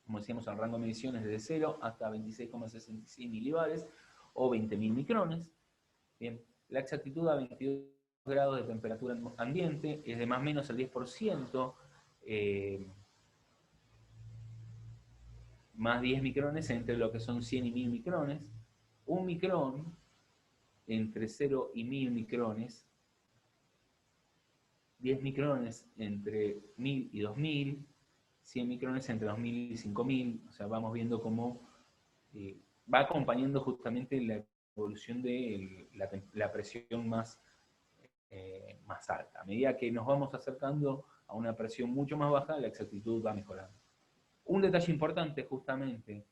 como decíamos, el rango de medición es desde 0 hasta 26,66 milibares o 20.000 micrones. Bien, la exactitud a 22 grados de temperatura ambiente es de más o menos el 10%, más 10 micrones entre lo que son 100 y 1000 micrones. Un micrón entre 0 y 1000 micrones. 10 micrones entre 1000 y 2000, 100 micrones entre 2000 y 5000, o sea, vamos viendo cómo va acompañando justamente la evolución de la presión más alta. A medida que nos vamos acercando a una presión mucho más baja, la exactitud va mejorando. Un detalle importante justamente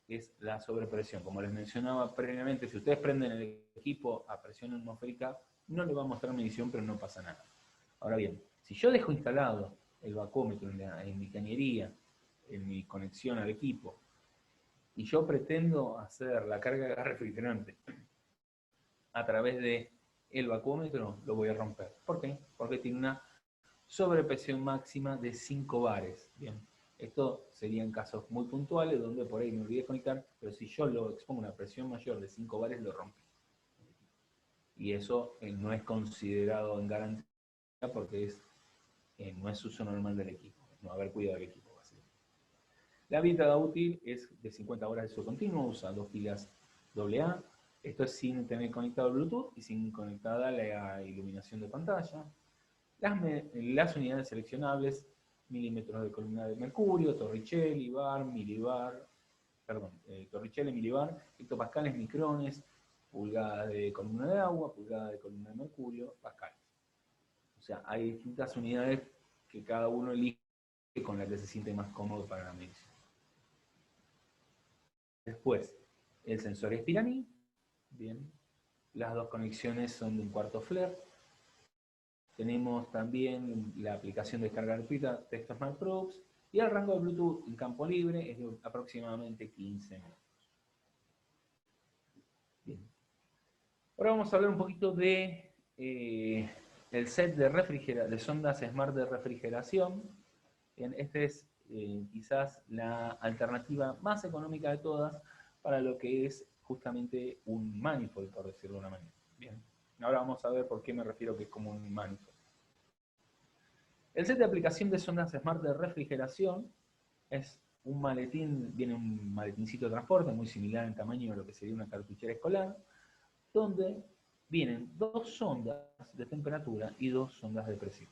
es la sobrepresión. Como les mencionaba previamente, si ustedes prenden el equipo a presión atmosférica, no le va a mostrar medición, pero no pasa nada. Ahora bien, si yo dejo instalado el vacuómetro en mi cañería, en mi conexión al equipo, y yo pretendo hacer la carga de gas refrigerante a través del vacuómetro, lo voy a romper. ¿Por qué? Porque tiene una sobrepresión máxima de 5 bares. Bien. Esto serían casos muy puntuales donde por ahí me olvidé de conectar, pero si yo lo expongo a una presión mayor de 5 bares, lo rompí. Y eso no es considerado en garantía porque no es uso normal del equipo, no haber cuidado del equipo. La vida útil es de 50 horas de uso continuo, usa 2 pilas AA. Esto es sin tener conectado Bluetooth y sin conectada la iluminación de pantalla. Las unidades seleccionables, milímetros de columna de mercurio, Torricelli, bar, milibar, Torricelli, milibar, hectopascales, micrones, pulgadas de columna de agua, pulgadas de columna de mercurio, pascales. O sea, hay distintas unidades que cada uno elige con la que se siente más cómodo para la medición. Después, el sensor es Pirani. Bien. Las dos conexiones son de 1/4 flare. Tenemos también la aplicación de descarga gratuita Texto Smart Probes. Y el rango de Bluetooth en campo libre es de aproximadamente 15 metros. Bien. Ahora vamos a hablar un poquito de el set de sondas Smart de refrigeración. Bien, este es quizás la alternativa más económica de todas para lo que es justamente un manifold, por decirlo de una manera. Bien, ahora vamos a ver por qué me refiero que es como un manifold. El set de aplicación de sondas Smart de refrigeración es un maletín, viene un maletincito de transporte muy similar en tamaño a lo que sería una cartuchera escolar, donde vienen 2 sondas de temperatura y 2 sondas de presión.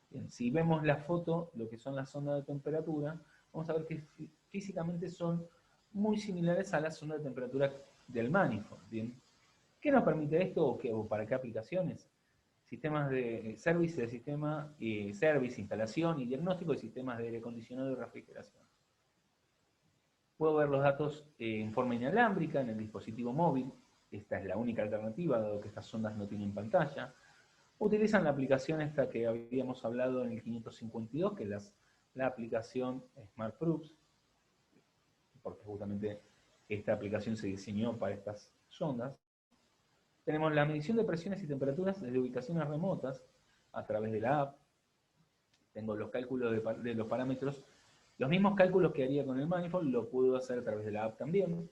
Bien, si vemos la foto, lo que son las sondas de temperatura, vamos a ver que físicamente son muy similares a la sonda de temperatura del manifold. Bien, ¿qué nos permite esto o para qué aplicaciones? Sistemas de service, instalación y diagnóstico de sistemas de aire acondicionado y refrigeración. Puedo ver los datos en forma inalámbrica en el dispositivo móvil. Esta es la única alternativa, dado que estas sondas no tienen pantalla. Utilizan la aplicación esta que habíamos hablado en el 552, que es la aplicación Smart Probes, porque justamente esta aplicación se diseñó para estas sondas. Tenemos la medición de presiones y temperaturas desde ubicaciones remotas a través de la app. Tengo los cálculos de los parámetros. Los mismos cálculos que haría con el manifold, lo puedo hacer a través de la app también.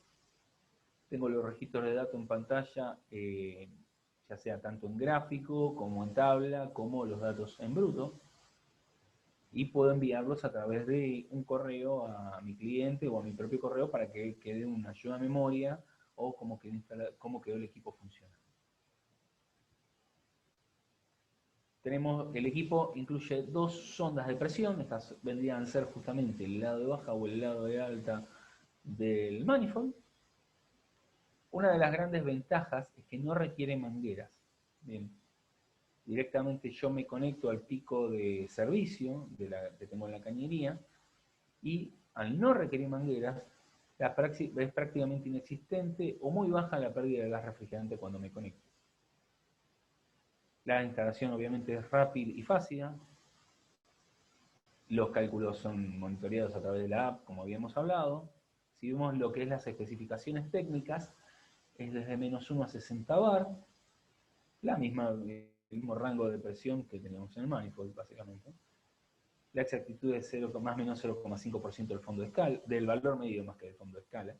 Tengo los registros de datos en pantalla, ya sea tanto en gráfico, como en tabla, como los datos en bruto. Y puedo enviarlos a través de un correo a mi cliente o a mi propio correo para que quede una ayuda a memoria o cómo quedó el equipo funcionando. El equipo incluye 2 sondas de presión, estas vendrían a ser justamente el lado de baja o el lado de alta del manifold. Una de las grandes ventajas es que no requiere mangueras. Bien. Directamente yo me conecto al pico de servicio que tengo en la cañería y al no requerir mangueras es prácticamente inexistente o muy baja la pérdida de gas refrigerante cuando me conecto. La instalación obviamente es rápida y fácil. Los cálculos son monitoreados a través de la app, como habíamos hablado. Si vemos lo que es las especificaciones técnicas, es desde -1 a 60 bar, el mismo rango de presión que teníamos en el manifold, básicamente. La exactitud es más o menos 0,5% del fondo de escala, del valor medido más que del fondo de escala.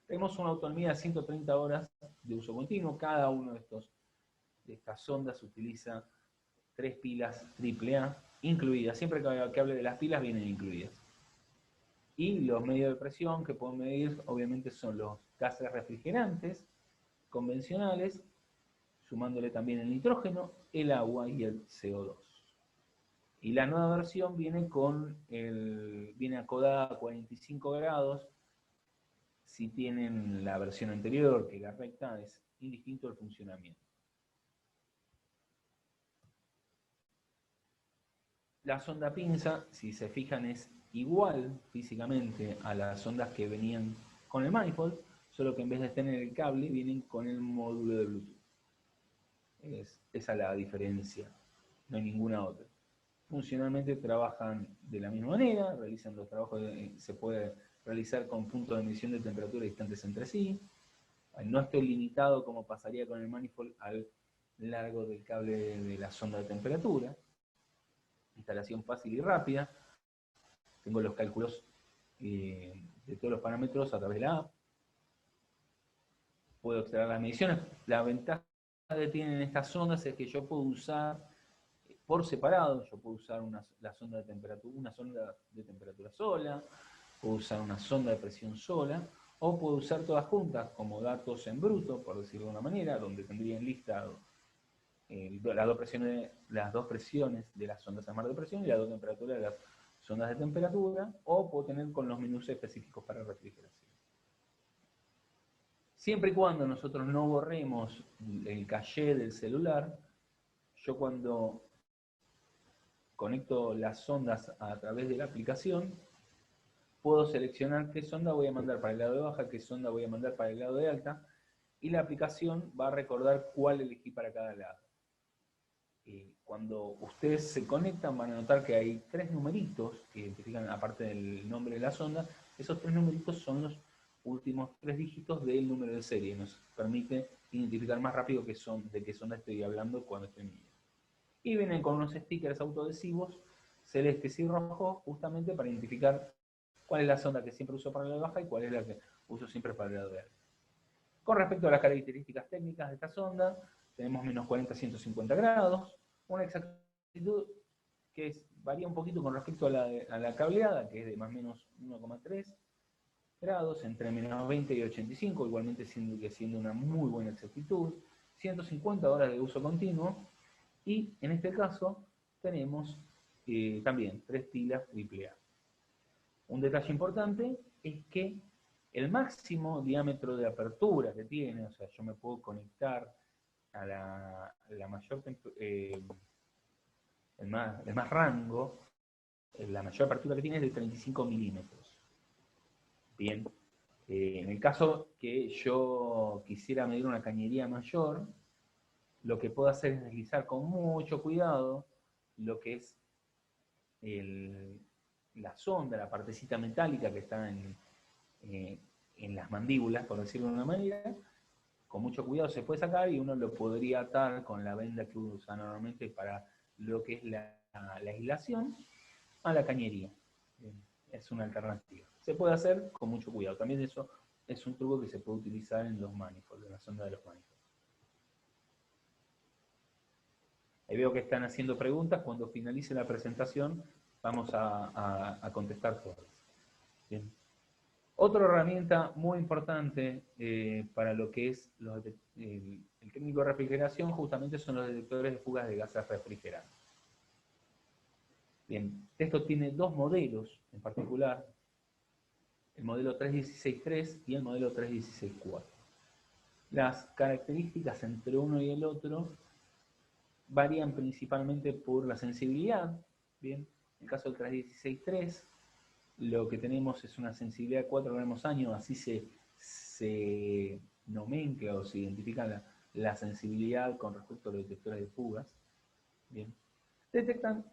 Tenemos una autonomía de 130 horas de uso continuo. Cada uno de estas sondas utiliza 3 pilas AAA incluidas. Siempre que hable de las pilas vienen incluidas. Y los medios de presión que pueden medir obviamente son los gases refrigerantes convencionales, sumándole también el nitrógeno, el agua y el CO2. Y la nueva versión viene acodada a 45 grados. Si tienen la versión anterior, que la recta, es indistinto el funcionamiento. La sonda pinza, si se fijan, es igual físicamente a las sondas que venían con el manifold, solo que en vez de tener el cable, vienen con el módulo de Bluetooth. Esa es la diferencia, no hay ninguna otra. Funcionalmente trabajan de la misma manera, realizan los trabajos, se puede realizar con puntos de medición de temperatura distantes entre sí. No estoy limitado, como pasaría con el manifold, al largo del cable de la sonda de temperatura. Instalación fácil y rápida. tengo los cálculos de todos los parámetros a través de la app. Puedo observar las mediciones. La ventaja que tienen estas sondas es que yo puedo usar por separado, yo puedo usar una sonda de temperatura sola, puedo usar una sonda de presión sola, o puedo usar todas juntas como datos en bruto, por decirlo de una manera, donde tendrían listado las dos presiones de las sondas a mar de presión y las dos temperaturas de las sondas de temperatura, o puedo tener con los menús específicos para refrigeración. Siempre y cuando nosotros no borremos el caché del celular, yo cuando conecto las sondas a través de la aplicación, puedo seleccionar qué sonda voy a mandar para el lado de baja, qué sonda voy a mandar para el lado de alta, y la aplicación va a recordar cuál elegí para cada lado. Cuando ustedes se conectan van a notar que hay 3 numeritos que identifican, aparte del nombre de la sonda, esos 3 numeritos son los últimos 3 dígitos del número de serie. Nos permite identificar más rápido de qué sonda estoy hablando cuando estoy midiendo. Y vienen con unos stickers autoadhesivos celestes y rojos, justamente para identificar cuál es la sonda que siempre uso para el lado de baja y cuál es la que uso siempre para el lado de alta. Con respecto a las características técnicas de esta sonda, tenemos menos 40 a 150 grados, una exactitud que varía un poquito con respecto a la cableada, que es de más o menos 1,3 grados, entre menos 20 y 85, igualmente siendo una muy buena exactitud, 150 horas de uso continuo, y en este caso tenemos también 3 pilas AAA. Un detalle importante es que el máximo diámetro de apertura que tiene, o sea, yo me puedo conectar a la mayor el más rango, la mayor apertura que tiene es de 35 milímetros. Bien, en el caso que yo quisiera medir una cañería mayor, lo que puedo hacer es deslizar con mucho cuidado lo que es la sonda, la partecita metálica que está en las mandíbulas, por decirlo de una manera. Con mucho cuidado se puede sacar y uno lo podría atar con la venda que usa normalmente para lo que es la aislación a la cañería. Es una alternativa. Se puede hacer con mucho cuidado. También eso es un truco que se puede utilizar en los manifolds, en la sonda de los manifolds. Ahí veo que están haciendo preguntas. Cuando finalice la presentación vamos a contestar todas. Bien. Otra herramienta muy importante para lo que es el técnico de refrigeración justamente son los detectores de fugas de gases refrigerantes. Bien, esto tiene 2 modelos en particular, el modelo 316.3 y el modelo 316.4. Las características entre uno y el otro varían principalmente por la sensibilidad. Bien, en el caso del 316.3, lo que tenemos es una sensibilidad de 4 gramos año, así se nomencla o se identifica la sensibilidad con respecto a los detectores de fugas. Bien. Detectan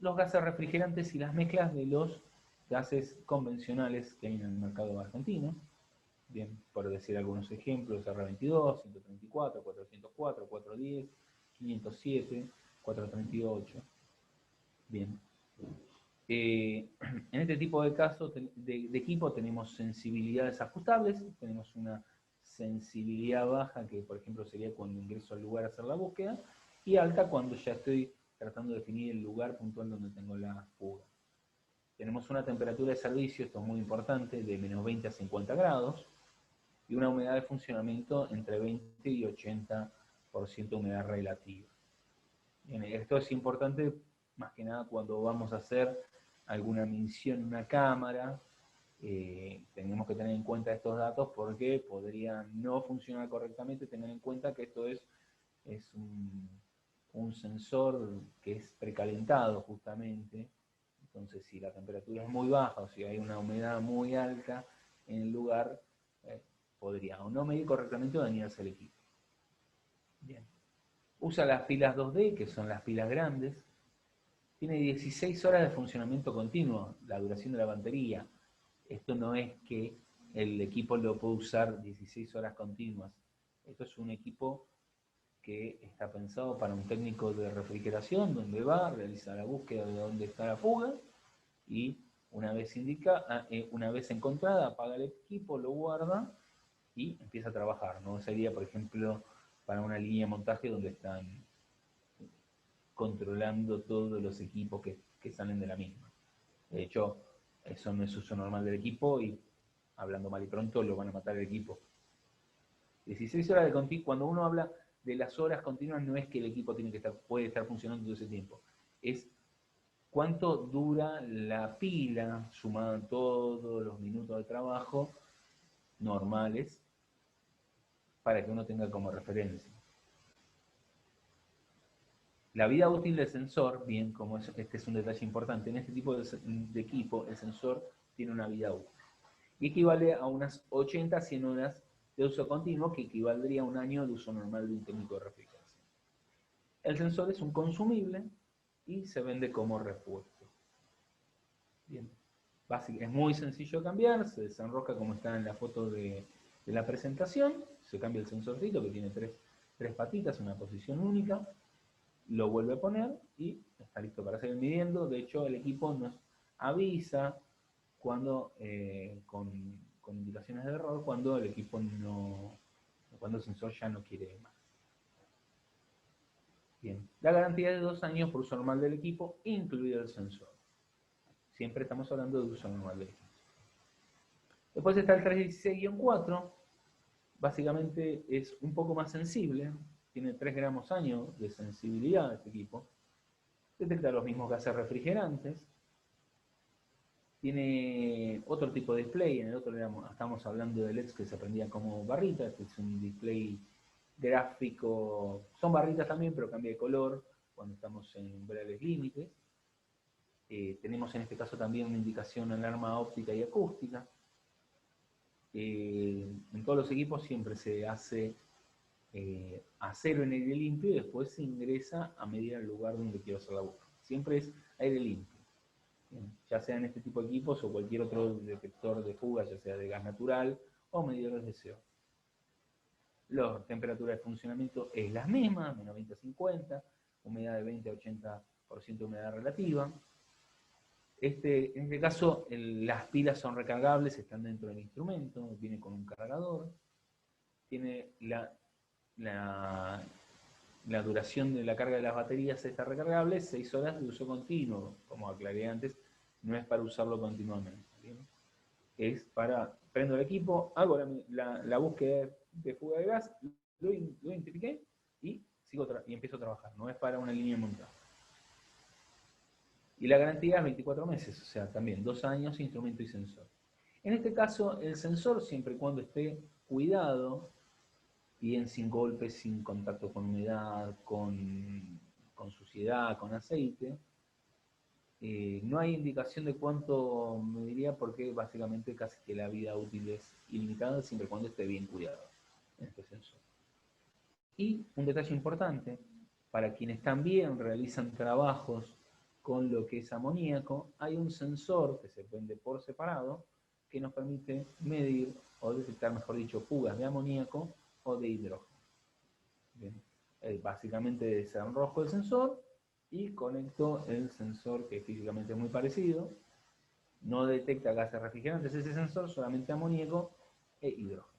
los gases refrigerantes y las mezclas de los gases convencionales que hay en el mercado argentino. Bien, por decir algunos ejemplos, R22, 134, 404, 410, 507, 438. Bien. En este tipo de casos de equipo tenemos sensibilidades ajustables, tenemos una sensibilidad baja que por ejemplo sería cuando ingreso al lugar a hacer la búsqueda, y alta cuando ya estoy tratando de definir el lugar puntual donde tengo la fuga. Tenemos una temperatura de servicio, esto es muy importante, de menos 20 a 50 grados, y una humedad de funcionamiento entre 20 y 80% de humedad relativa. Bien, esto es importante más que nada cuando vamos a hacer alguna medición en una cámara. Tenemos que tener en cuenta estos datos porque podrían no funcionar correctamente. Tener en cuenta que esto es un sensor que es precalentado justamente. Entonces, si la temperatura es muy baja o si hay una humedad muy alta en el lugar, podría o no medir correctamente o dañarse el equipo. Bien. Usa las pilas 2D, que son las pilas grandes. Tiene 16 horas de funcionamiento continuo, la duración de la batería. Esto no es que el equipo lo puede usar 16 horas continuas. Esto es un equipo que está pensado para un técnico de refrigeración, donde va, realiza la búsqueda de dónde está la fuga, y Una vez una vez encontrada, apaga el equipo, lo guarda y empieza a trabajar. No sería, por ejemplo, para una línea de montaje donde están controlando todos los equipos que salen de la misma. De hecho, eso no es uso normal del equipo y, hablando mal y pronto, lo van a matar el equipo. 16 horas de continuo, cuando uno habla de las horas continuas, no es que el equipo puede estar funcionando todo ese tiempo. Es cuánto dura la pila, sumado todos los minutos de trabajo normales, para que uno tenga como referencia. La vida útil del sensor, bien, como este es un detalle importante, en este tipo de equipo, el sensor tiene una vida útil. Y equivale a unas 80 a 100 horas de uso continuo, que equivaldría a un año de uso normal de un técnico de refrigeración. El sensor es un consumible y se vende como repuesto. Bien. Es muy sencillo de cambiar, se desenrosca como está en la foto de la presentación, se cambia el sensorcito que tiene tres patitas, una posición única, lo vuelve a poner y está listo para seguir midiendo. De hecho, el equipo nos avisa cuando, con indicaciones de error, cuando el equipo cuando el sensor ya no quiere más. Bien, la garantía es de 2 años por uso normal del equipo, incluido el sensor. Siempre estamos hablando de uso normal del equipo. Después está el 316-4, básicamente es un poco más sensible, tiene 3 gramos año de sensibilidad este equipo, detecta los mismos gases refrigerantes, tiene otro tipo de display, en el otro estamos hablando de LEDs que se prendían como barritas, este es un display gráfico, son barritas también, pero cambia de color cuando estamos en umbrales límites. Tenemos en este caso también una indicación en alarma óptica y acústica. En todos los equipos siempre se hace acero en aire limpio y después se ingresa a medir el lugar donde quiero hacer la búsqueda. Siempre es aire limpio. Ya sea en este tipo de equipos o cualquier otro detector de fuga, ya sea de gas natural o medidores de CO. La temperatura de funcionamiento es la misma, menos 20 a 50, humedad de 20 a 80% de humedad relativa. En este caso, las pilas son recargables, están dentro del instrumento, viene con un cargador, tiene la duración de la carga de las baterías está recargable, 6 horas de uso continuo, como aclaré antes, no es para usarlo continuamente. ¿Bien? Es para, prendo el equipo, hago la búsqueda de fuga de gas, lo identifiqué y empiezo a trabajar, no es para una línea de montaje. Y la garantía es 24 meses, o sea, también 2 años, instrumento y sensor. En este caso, el sensor, siempre y cuando esté cuidado, bien sin golpes, sin contacto con humedad, con suciedad, con aceite, no hay indicación de cuánto mediría porque básicamente casi que la vida útil es ilimitada siempre y cuando esté bien cuidado en este sensor. Y un detalle importante, para quienes también realizan trabajos con lo que es amoníaco, hay un sensor que se vende por separado que nos permite medir o detectar, mejor dicho, fugas de amoníaco o de hidrógeno. Bien. Básicamente desenrosco el sensor y conecto el sensor que físicamente es muy parecido. No detecta gases refrigerantes ese sensor, solamente amoníaco e hidrógeno.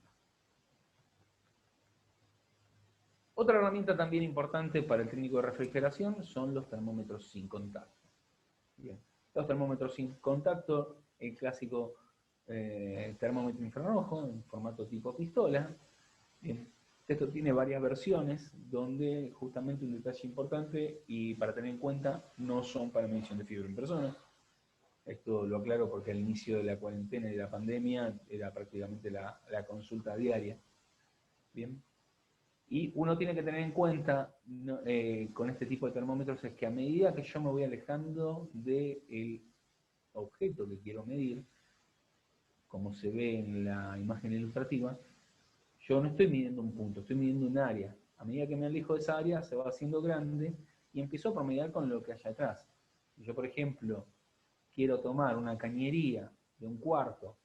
Otra herramienta también importante para el técnico de refrigeración son los termómetros sin contacto. Bien. Los termómetros sin contacto, el clásico termómetro infrarrojo en formato tipo pistola. Bien. Esto tiene varias versiones donde justamente un detalle importante y para tener en cuenta no son para medición de fiebre en persona. Esto lo aclaro porque al inicio de la cuarentena y de la pandemia era prácticamente la consulta diaria. Bien. Y uno tiene que tener en cuenta con este tipo de termómetros es que a medida que yo me voy alejando del objeto que quiero medir, como se ve en la imagen ilustrativa, yo no estoy midiendo un punto, estoy midiendo un área. A medida que me alejo de esa área se va haciendo grande y empiezo a promediar con lo que hay atrás. Si yo, por ejemplo, quiero tomar una cañería de 1/4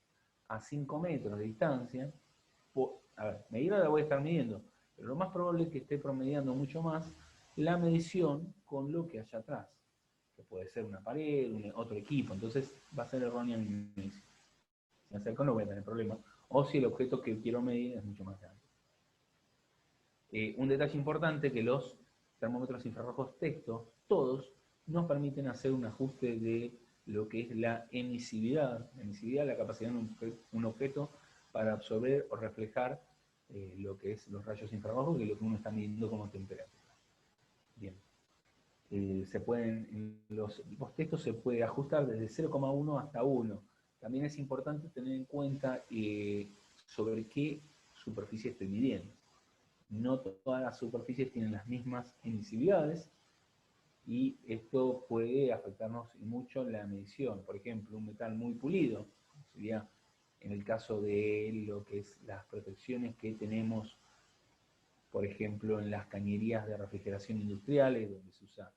a 5 metros de distancia, a ver, medirla la voy a estar midiendo, pero lo más probable es que esté promediando mucho más la medición con lo que haya atrás. que puede ser una pared, otro equipo, entonces va a ser errónea mi medición. Si me acerco no voy a tener problema, o si el objeto que quiero medir es mucho más grande. Un detalle importante que los termómetros infrarrojos texto, todos, nos permiten hacer un ajuste de lo que es la emisividad. La emisividad es la capacidad de un objeto para absorber o reflejar lo que es los rayos infrarrojos, que es lo que uno está midiendo como temperatura. Bien. En los equipos textos se puede ajustar desde 0,1 hasta 1. También es importante tener en cuenta sobre qué superficie estoy midiendo. No todas las superficies tienen las mismas emisividades y esto puede afectarnos mucho en la medición. Por ejemplo, un metal muy pulido, sería en el caso de lo que es las protecciones que tenemos, por ejemplo, en las cañerías de refrigeración industriales, donde se usa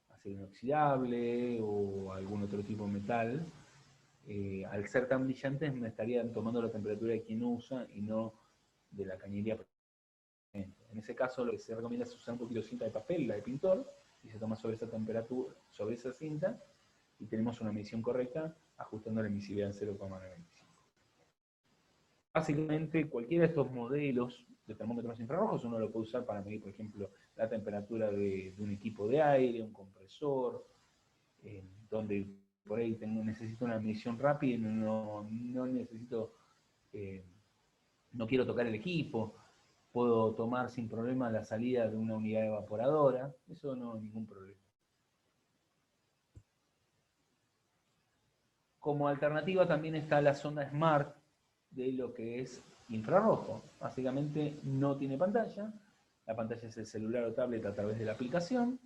acero inoxidable o algún otro tipo de metal, al ser tan brillantes me estarían tomando la temperatura de quien usa y no de la cañería. En ese caso lo que se recomienda es usar un poquito de cinta de papel, la de pintor, y se toma sobre esa temperatura, sobre esa cinta, y tenemos una medición correcta ajustando la emisividad en 0,95. Básicamente cualquiera de estos modelos de termómetros infrarrojos uno lo puede usar para medir, por ejemplo, la temperatura de un equipo de aire, un compresor, donde por ahí necesito una medición rápida y no necesito, no quiero tocar el equipo, puedo tomar sin problema la salida de una unidad evaporadora, eso no hay ningún problema. Como alternativa también está la sonda Smart de lo que es infrarrojo. Básicamente no tiene pantalla, la pantalla es el celular o tablet a través de la aplicación.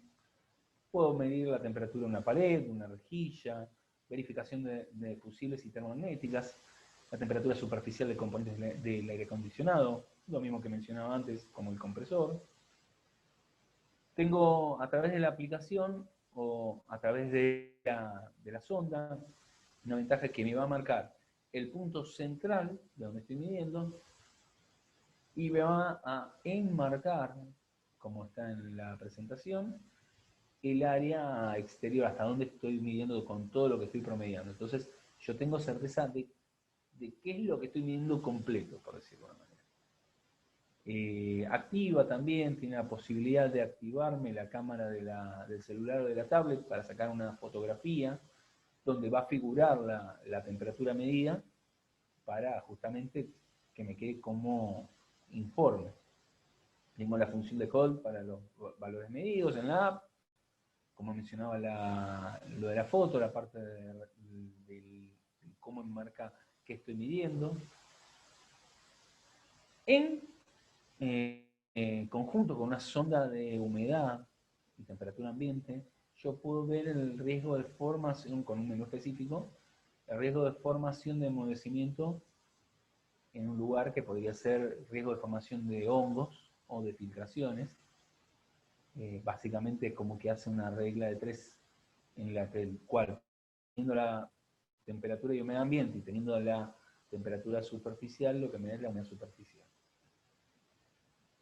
Puedo medir la temperatura de una pared, de una rejilla, verificación de fusibles y termomagnéticas, la temperatura superficial de componentes del aire acondicionado, lo mismo que mencionaba antes, como el compresor. Tengo a través de la aplicación o a través de la sonda, una ventaja que me va a marcar el punto central de donde estoy midiendo y me va a enmarcar, como está en la presentación, el área exterior, hasta donde estoy midiendo con todo lo que estoy promediando. Entonces, yo tengo certeza de qué es lo que estoy midiendo completo, por decirlo de alguna manera. Activa también, tiene la posibilidad de activarme la cámara del celular o de la tablet para sacar una fotografía donde va a figurar la temperatura medida para justamente que me quede como informe. Tengo la función de call para los valores medidos en la app, como mencionaba lo de la foto, la parte de cómo enmarca qué estoy midiendo. En conjunto con una sonda de humedad y temperatura ambiente, yo puedo ver el riesgo de formación, con un menú específico, el riesgo de formación de enmudecimiento en un lugar que podría ser riesgo de formación de hongos o de filtraciones. Básicamente como que hace una regla de 3 en la que el cual, teniendo la temperatura y humedad ambiente y teniendo la temperatura superficial, lo que me da es la humedad superficial.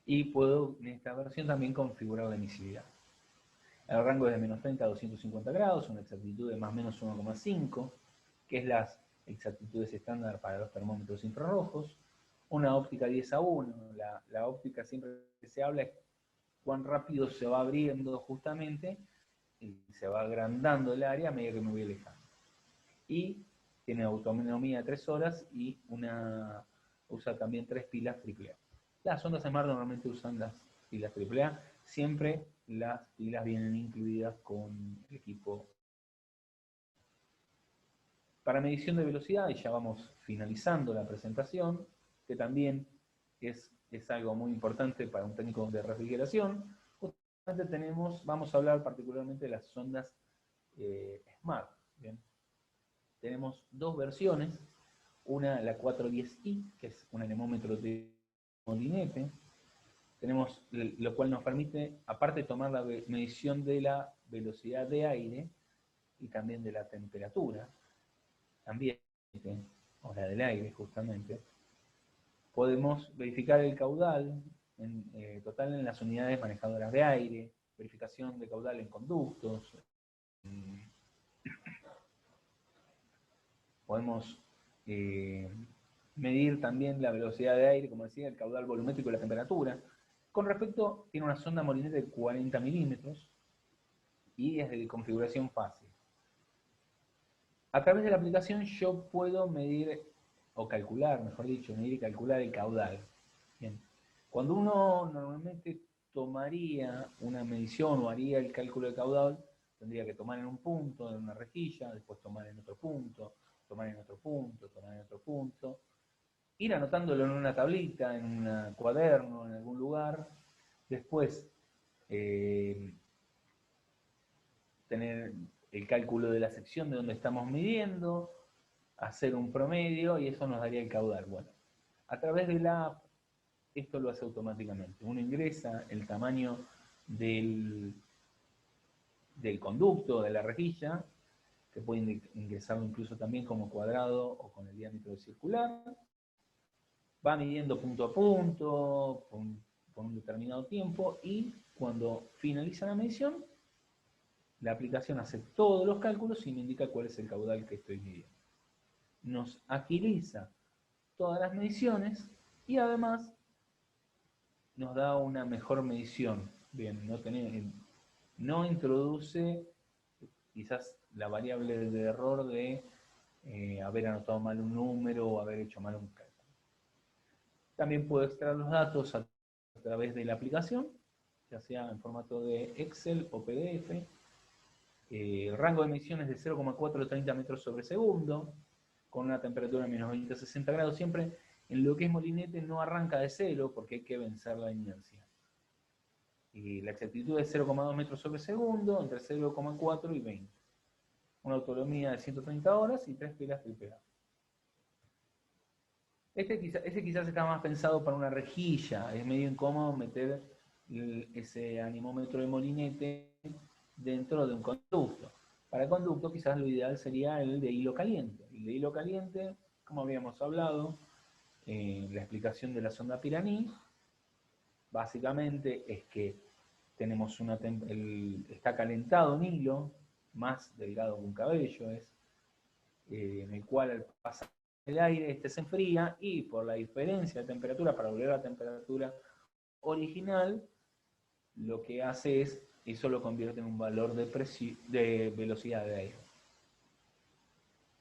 Y puedo en esta versión también configurar la emisividad. El rango es de menos 30 a 250 grados, una exactitud de más o menos 1,5, que es las exactitudes estándar para los termómetros infrarrojos. Una óptica 10:1, la óptica siempre que se habla es cuán rápido se va abriendo justamente y se va agrandando el área a medida que me voy alejando. Y tiene autonomía de 3 horas y usa también 3 pilas AAA. Las sondas Smart normalmente usan las pilas AAA, siempre las pilas vienen incluidas con el equipo. Para medición de velocidad, y ya vamos finalizando la presentación, que también es algo muy importante para un técnico de refrigeración, justamente vamos a hablar particularmente de las sondas Smart. ¿Bien? Tenemos dos versiones, una la 410i, que es un anemómetro de molinete, tenemos, lo cual nos permite, aparte de tomar la medición de la velocidad de aire y también de la temperatura, ambiente, o la del aire justamente, podemos verificar el caudal total en las unidades manejadoras de aire, verificación de caudal en conductos, podemos medir también la velocidad de aire, como decía, el caudal volumétrico y la temperatura. Con respecto, tiene una sonda molinete de 40 milímetros y es de configuración fácil. A través de la aplicación yo puedo medir, o calcular, mejor dicho, medir y calcular el caudal. Bien. Cuando uno normalmente tomaría una medición o haría el cálculo de caudal, tendría que tomar en un punto, en una rejilla, después tomar en otro punto, tomar en otro punto, tomar en otro punto, ir anotándolo en una tablita, en un cuaderno, en algún lugar, después tener el cálculo de la sección de donde estamos midiendo, hacer un promedio y eso nos daría el caudal. Bueno, a través de la app, esto lo hace automáticamente. Uno ingresa el tamaño del conducto, de la rejilla, que puede ingresarlo incluso también como cuadrado o con el diámetro circular. Va midiendo punto a punto, por un determinado tiempo, y cuando finaliza la medición, la aplicación hace todos los cálculos y me indica cuál es el caudal que estoy midiendo. Nos agiliza todas las mediciones y además nos da una mejor medición. Bien, no introduce quizás la variable de error de haber anotado mal un número o haber hecho mal un cálculo. También puedo extraer los datos a través de la aplicación, ya sea en formato de Excel o PDF. El rango de medición es de 0,430 metros sobre segundo, con una temperatura de menos 20 a 60 grados. Siempre en lo que es molinete no arranca de cero porque hay que vencer la inercia. Y la exactitud es 0,2 metros sobre segundo, entre 0,4 y 20. Una autonomía de 130 horas y 3 pilas triple A. Ese quizás está más pensado para una rejilla. Es medio incómodo meter ese anemómetro de molinete dentro de un conducto. Para conducto quizás lo ideal sería el de hilo caliente. El de hilo caliente, como habíamos hablado, la explicación de la sonda Piraní, básicamente es que tenemos está calentado un hilo, más delgado que un cabello, en el cual al pasar el aire este se enfría y por la diferencia de temperatura, para volver a la temperatura original, lo que hace es, eso lo convierte en un valor de velocidad de aire.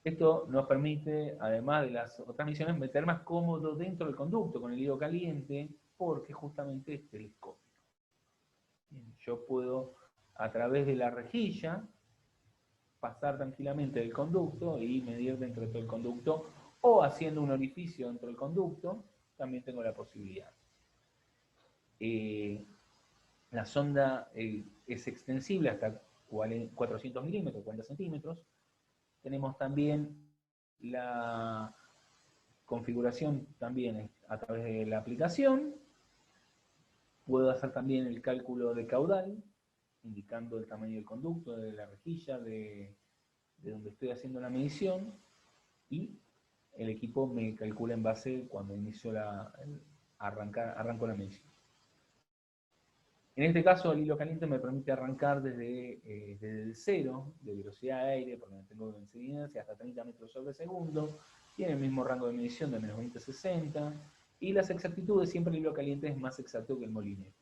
Esto nos permite, además de las otras misiones, meter más cómodo dentro del conducto con el hilo caliente, porque justamente es telescópico. Yo puedo, a través de la rejilla, pasar tranquilamente del conducto y medir dentro de todo el conducto, o haciendo un orificio dentro del conducto, también tengo la posibilidad. La sonda es extensible hasta 400 milímetros, 40 centímetros. Tenemos también la configuración también a través de la aplicación. Puedo hacer también el cálculo de caudal, indicando el tamaño del conducto, de la rejilla, de donde estoy haciendo la medición, y el equipo me calcula en base cuando inicio arranco la medición. En este caso, el hilo caliente me permite arrancar desde el cero de velocidad de aire, porque no tengo incidencia, hasta 30 metros sobre segundo. Tiene el mismo rango de medición de menos 20 a 60. Y las exactitudes, siempre el hilo caliente es más exacto que el molinete.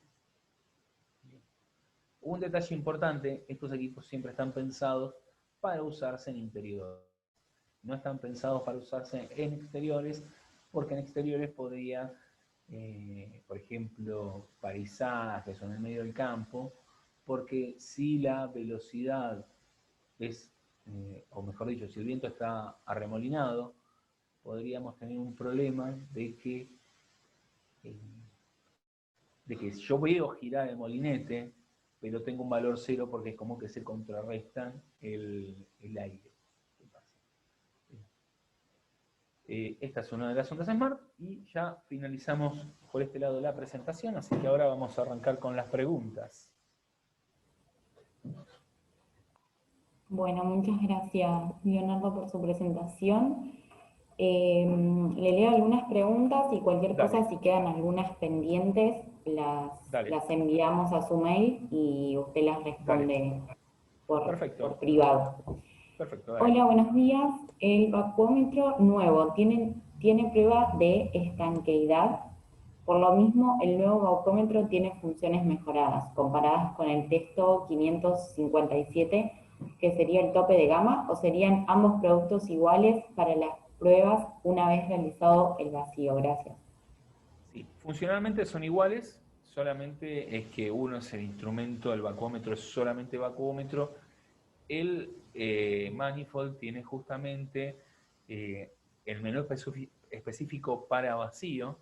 Un detalle importante, estos equipos siempre están pensados para usarse en interior. No están pensados para usarse en exteriores, porque en exteriores podría... por ejemplo, paisajes o en el medio del campo, porque si la velocidad es, o mejor dicho, si el viento está arremolinado, podríamos tener un problema de que yo veo girar el molinete, pero tengo un valor cero porque es como que se contrarrestan el aire. Esta es una de las ondas Smart y ya finalizamos por este lado la presentación, así que ahora vamos a arrancar con las preguntas. Bueno, muchas gracias Leonardo por su presentación. Le leo algunas preguntas y cualquier cosa, si quedan algunas pendientes, las enviamos a su mail y usted las responde Perfecto. por privado. Perfecto. Dale. Hola, buenos días. El vacuómetro nuevo tiene prueba de estanqueidad. Por lo mismo, el nuevo vacuómetro tiene funciones mejoradas, comparadas con el Testo 557, que sería el tope de gama, o serían ambos productos iguales para las pruebas una vez realizado el vacío. Gracias. Sí, funcionalmente son iguales, solamente es que uno es el instrumento, el vacuómetro es solamente vacuómetro. El manifold tiene justamente el menú específico para vacío.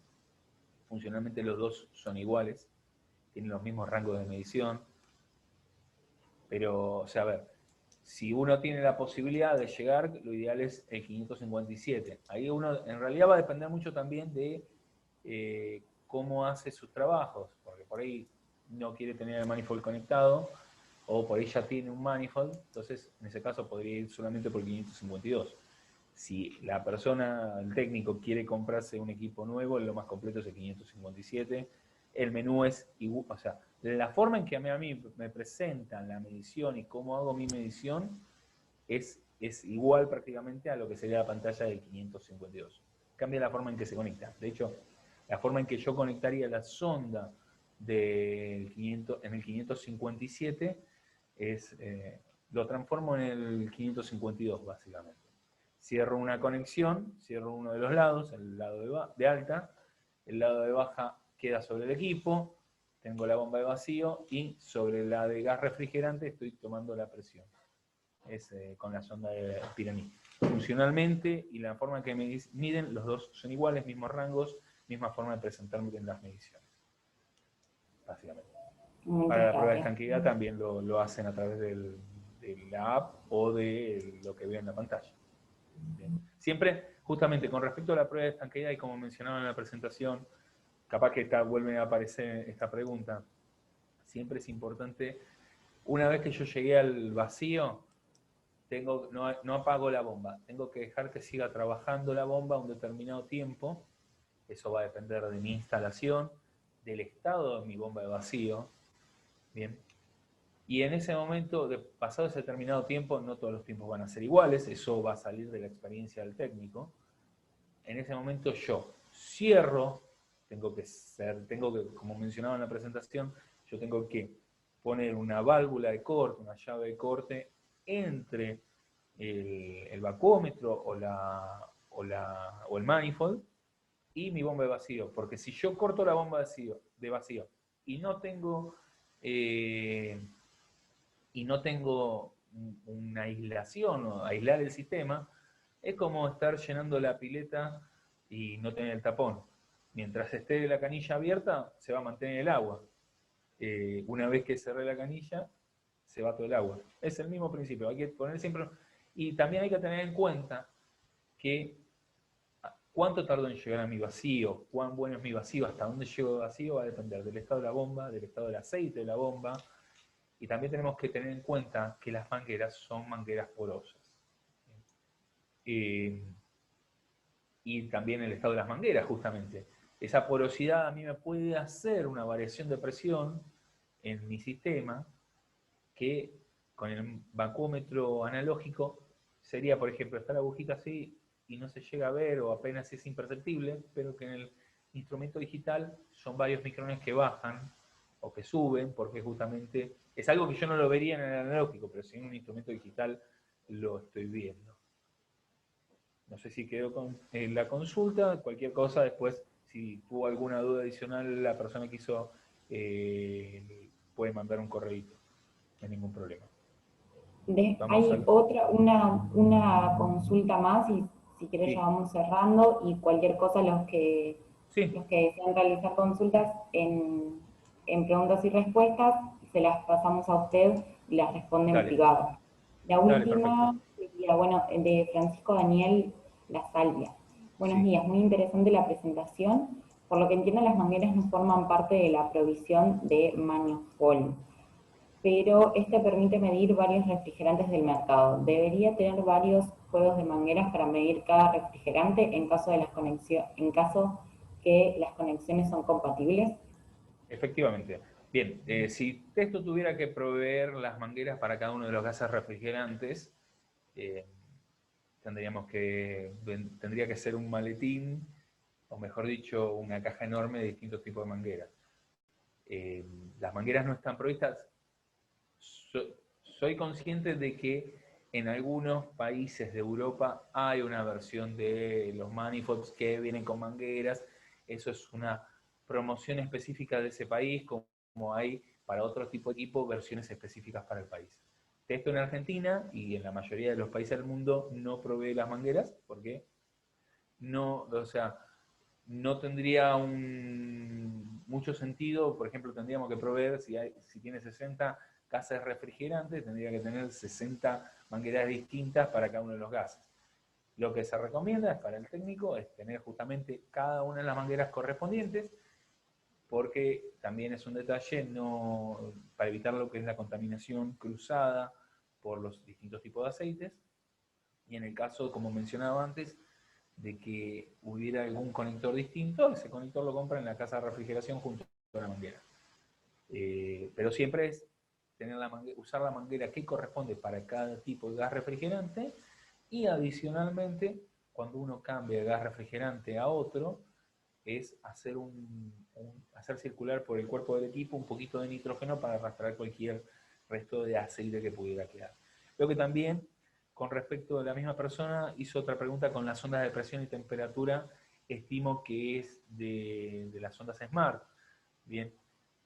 Funcionalmente los dos son iguales, tienen los mismos rangos de medición, pero, o sea, a ver, si uno tiene la posibilidad de llegar, lo ideal es el 557. Ahí uno, en realidad va a depender mucho también de cómo hace sus trabajos, porque por ahí no quiere tener el manifold conectado, o por ahí ya tiene un manifold, entonces en ese caso podría ir solamente por 552. Si la persona, el técnico, quiere comprarse un equipo nuevo, lo más completo es el 557. El menú es igual, o sea, la forma en que a mí me presentan la medición y cómo hago mi medición es igual prácticamente a lo que sería la pantalla del 552. Cambia la forma en que se conecta. De hecho, la forma en que yo conectaría la sonda del 500, en el 557 es, lo transformo en el 552 básicamente. Cierro una conexión, cierro uno de los lados, el lado de alta, el lado de baja queda sobre el equipo, tengo la bomba de vacío y sobre la de gas refrigerante estoy tomando la presión. Es con la sonda de Pyramid. Funcionalmente y la forma en que me miden, los dos son iguales, mismos rangos, misma forma de presentarme en las mediciones. Básicamente. Para la prueba de estanqueidad también lo hacen a través de la app o de lo que vean en la pantalla. Bien. Siempre, justamente con respecto a la prueba de estanqueidad, y como mencionaba en la presentación, capaz que vuelve a aparecer esta pregunta, siempre es importante, una vez que yo llegué al vacío, no apago la bomba, tengo que dejar que siga trabajando la bomba un determinado tiempo, eso va a depender de mi instalación, del estado de mi bomba de vacío, bien. Y en ese momento, pasado ese determinado tiempo, no todos los tiempos van a ser iguales, eso va a salir de la experiencia del técnico. En ese momento yo cierro, tengo que, como mencionaba en la presentación, yo tengo que poner una válvula de corte, una llave de corte entre el vacuómetro o el manifold y mi bomba de vacío. Porque si yo corto la bomba de vacío y no tengo una aislación o aislar el sistema, es como estar llenando la pileta y no tener el tapón. Mientras esté la canilla abierta, se va a mantener el agua. Una vez que cerré la canilla, se va todo el agua. Es el mismo principio, hay que poner siempre... Y también hay que tener en cuenta que cuánto tardo en llegar a mi vacío, cuán bueno es mi vacío, hasta dónde llego de vacío, va a depender del estado de la bomba, del estado del aceite de la bomba, y también tenemos que tener en cuenta que las mangueras son mangueras porosas. Y también el estado de las mangueras, justamente. Esa porosidad a mí me puede hacer una variación de presión en mi sistema que con el vacuómetro analógico sería, por ejemplo, está la agujita así y no se llega a ver o apenas es imperceptible, pero que en el instrumento digital son varios micrones que bajan o que suben, porque justamente es algo que yo no lo vería en el analógico, pero si en un instrumento digital lo estoy viendo. No sé si quedó con la consulta, cualquier cosa después, si tuvo alguna duda adicional, la persona que hizo puede mandar un correíto, no hay ningún problema. Hay una consulta más y si querés sí. ya vamos cerrando y cualquier cosa Sí. los que desean realizar consultas en preguntas y respuestas se las pasamos a usted y las responde en privado. La última sería, bueno, de Francisco Daniel La Salvia. Buenos días, muy interesante la presentación. Por lo que entiendo, las mangueras no forman parte de la provisión de Manifold, pero este permite medir varios refrigerantes del mercado. ¿Debería tener varios juegos de mangueras para medir cada refrigerante en caso que las conexiones son compatibles? Efectivamente. Bien, si Testo tuviera que proveer las mangueras para cada uno de los gases refrigerantes, eh, tendría que ser un maletín, o mejor dicho, una caja enorme de distintos tipos de mangueras. Las mangueras no están provistas. Soy consciente de que en algunos países de Europa hay una versión de los manifolds que vienen con mangueras. Eso es una promoción específica de ese país, como hay para otro tipo de equipo versiones específicas para el país. Esto en Argentina y en la mayoría de los países del mundo no provee las mangueras porque no, o sea, no tendría mucho sentido. Por ejemplo, tendríamos que proveer, si tiene 60 gases refrigerantes, tendría que tener 60 mangueras distintas para cada uno de los gases. Lo que se recomienda es para el técnico es tener justamente cada una de las mangueras correspondientes, porque también es un detalle para evitar lo que es la contaminación cruzada por los distintos tipos de aceites. Y en el caso, como mencionaba antes, de que hubiera algún conector distinto, ese conector lo compra en la casa de refrigeración junto a la manguera. Pero siempre es usar la manguera que corresponde para cada tipo de gas refrigerante, y adicionalmente, cuando uno cambia de gas refrigerante a otro, es hacer circular por el cuerpo del equipo un poquito de nitrógeno para arrastrar cualquier resto de aceite que pudiera quedar. Creo que también, con respecto a la misma persona, hizo otra pregunta con las ondas de presión y temperatura, estimo que es de las ondas Smart. Bien,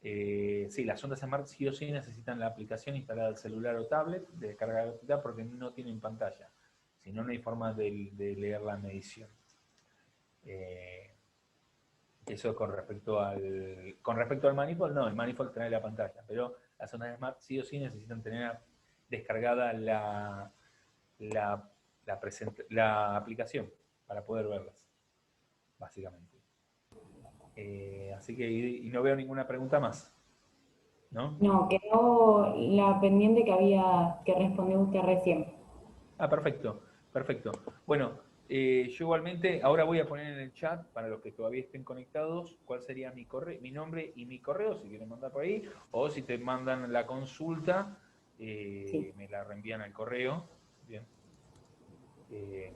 sí, las ondas Smart sí o sí necesitan la aplicación instalada al celular o tablet de descarga gratuita porque no tienen pantalla, si no, no hay forma de leer la medición. Eso con respecto al manifold. No, el manifold trae la pantalla, pero las ondas Smart sí o sí necesitan tener descargada la aplicación para poder verlas, básicamente. Así que, y no veo ninguna pregunta más, ¿no? No, quedó la pendiente que respondió usted recién. Ah, perfecto, perfecto. Bueno, yo igualmente ahora voy a poner en el chat, para los que todavía estén conectados, cuál sería mi nombre y mi correo, si quieren mandar por ahí, o si te mandan la consulta, Sí. me la reenvían al correo. Bien.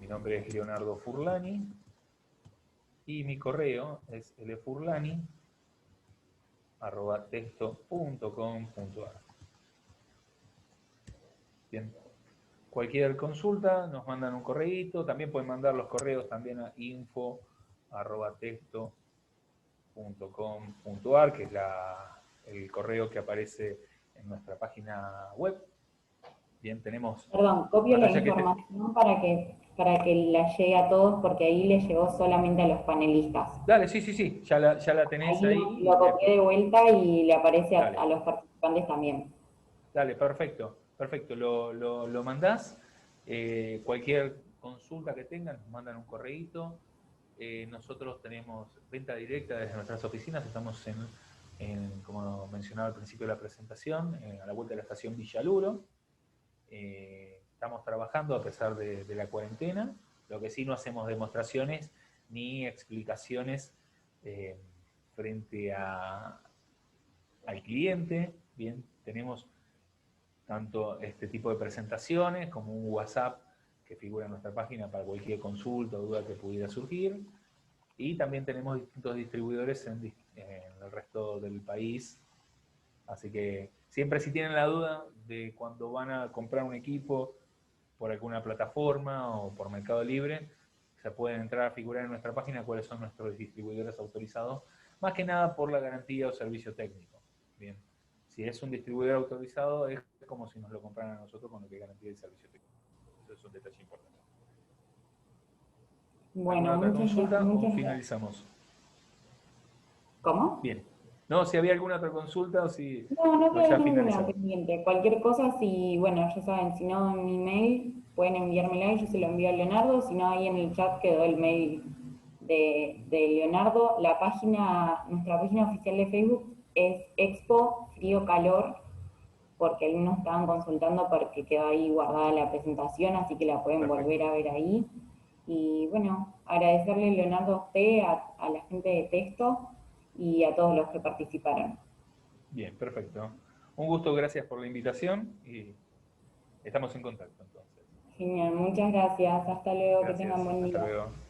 Mi nombre es Leonardo Furlani y mi correo es lfurlani@testo.com.ar. Bien. Cualquier consulta, nos mandan un correíto, también pueden mandar los correos también a info@testo.com.ar, que es el correo que aparece en nuestra página web. Bien, tenemos Perdón, copio la pantalla que información para que la llegue a todos, porque ahí le llegó solamente a los panelistas. Dale, sí, ya la tenés Ahí ahí. lo copié de vuelta y le aparece Dale, a los participantes también. dale, perfecto, lo mandás. Cualquier consulta que tengan, nos mandan un correíto. Nosotros tenemos venta directa desde nuestras oficinas, estamos como mencionaba al principio de la presentación, a la vuelta de la estación Villaluro. Estamos trabajando a pesar de la cuarentena, lo que sí no hacemos demostraciones ni explicaciones frente al cliente. Bien, tenemos tanto este tipo de presentaciones como un WhatsApp que figura en nuestra página para cualquier consulta o duda que pudiera surgir. Y también tenemos distintos distribuidores en el resto del país. Así que siempre, si tienen la duda de cuando van a comprar un equipo por alguna plataforma o por Mercado Libre, se pueden entrar a figurar en nuestra página cuáles son nuestros distribuidores autorizados, más que nada por la garantía o servicio técnico. Bien, si es un distribuidor autorizado, es como si nos lo compraran a nosotros con lo que garantía el servicio técnico. Eso es un detalle importante. Bueno, ¿Alguna otra consulta o muchas gracias. finalizamos? ¿Cómo? Bien. No, si había alguna otra consulta o si No o queda ya ninguna finalizamos. pendiente. Cualquier cosa, si, bueno, ya saben, si no en mi mail, pueden enviármela y yo se lo envío a Leonardo. Si no, ahí en el chat quedó el mail de Leonardo. Nuestra página oficial de Facebook es Expo Frío Calor, porque algunos estaban consultando porque quedó ahí guardada la presentación, así que la pueden Perfecto. volver a ver ahí. Y bueno, agradecerle, Leonardo, a usted, a la gente de Texto y a todos los que participaron. Bien, perfecto. Un gusto, gracias por la invitación y estamos en contacto entonces. Genial, muchas gracias. Hasta luego, que Gracias, tengan buen hasta día. luego.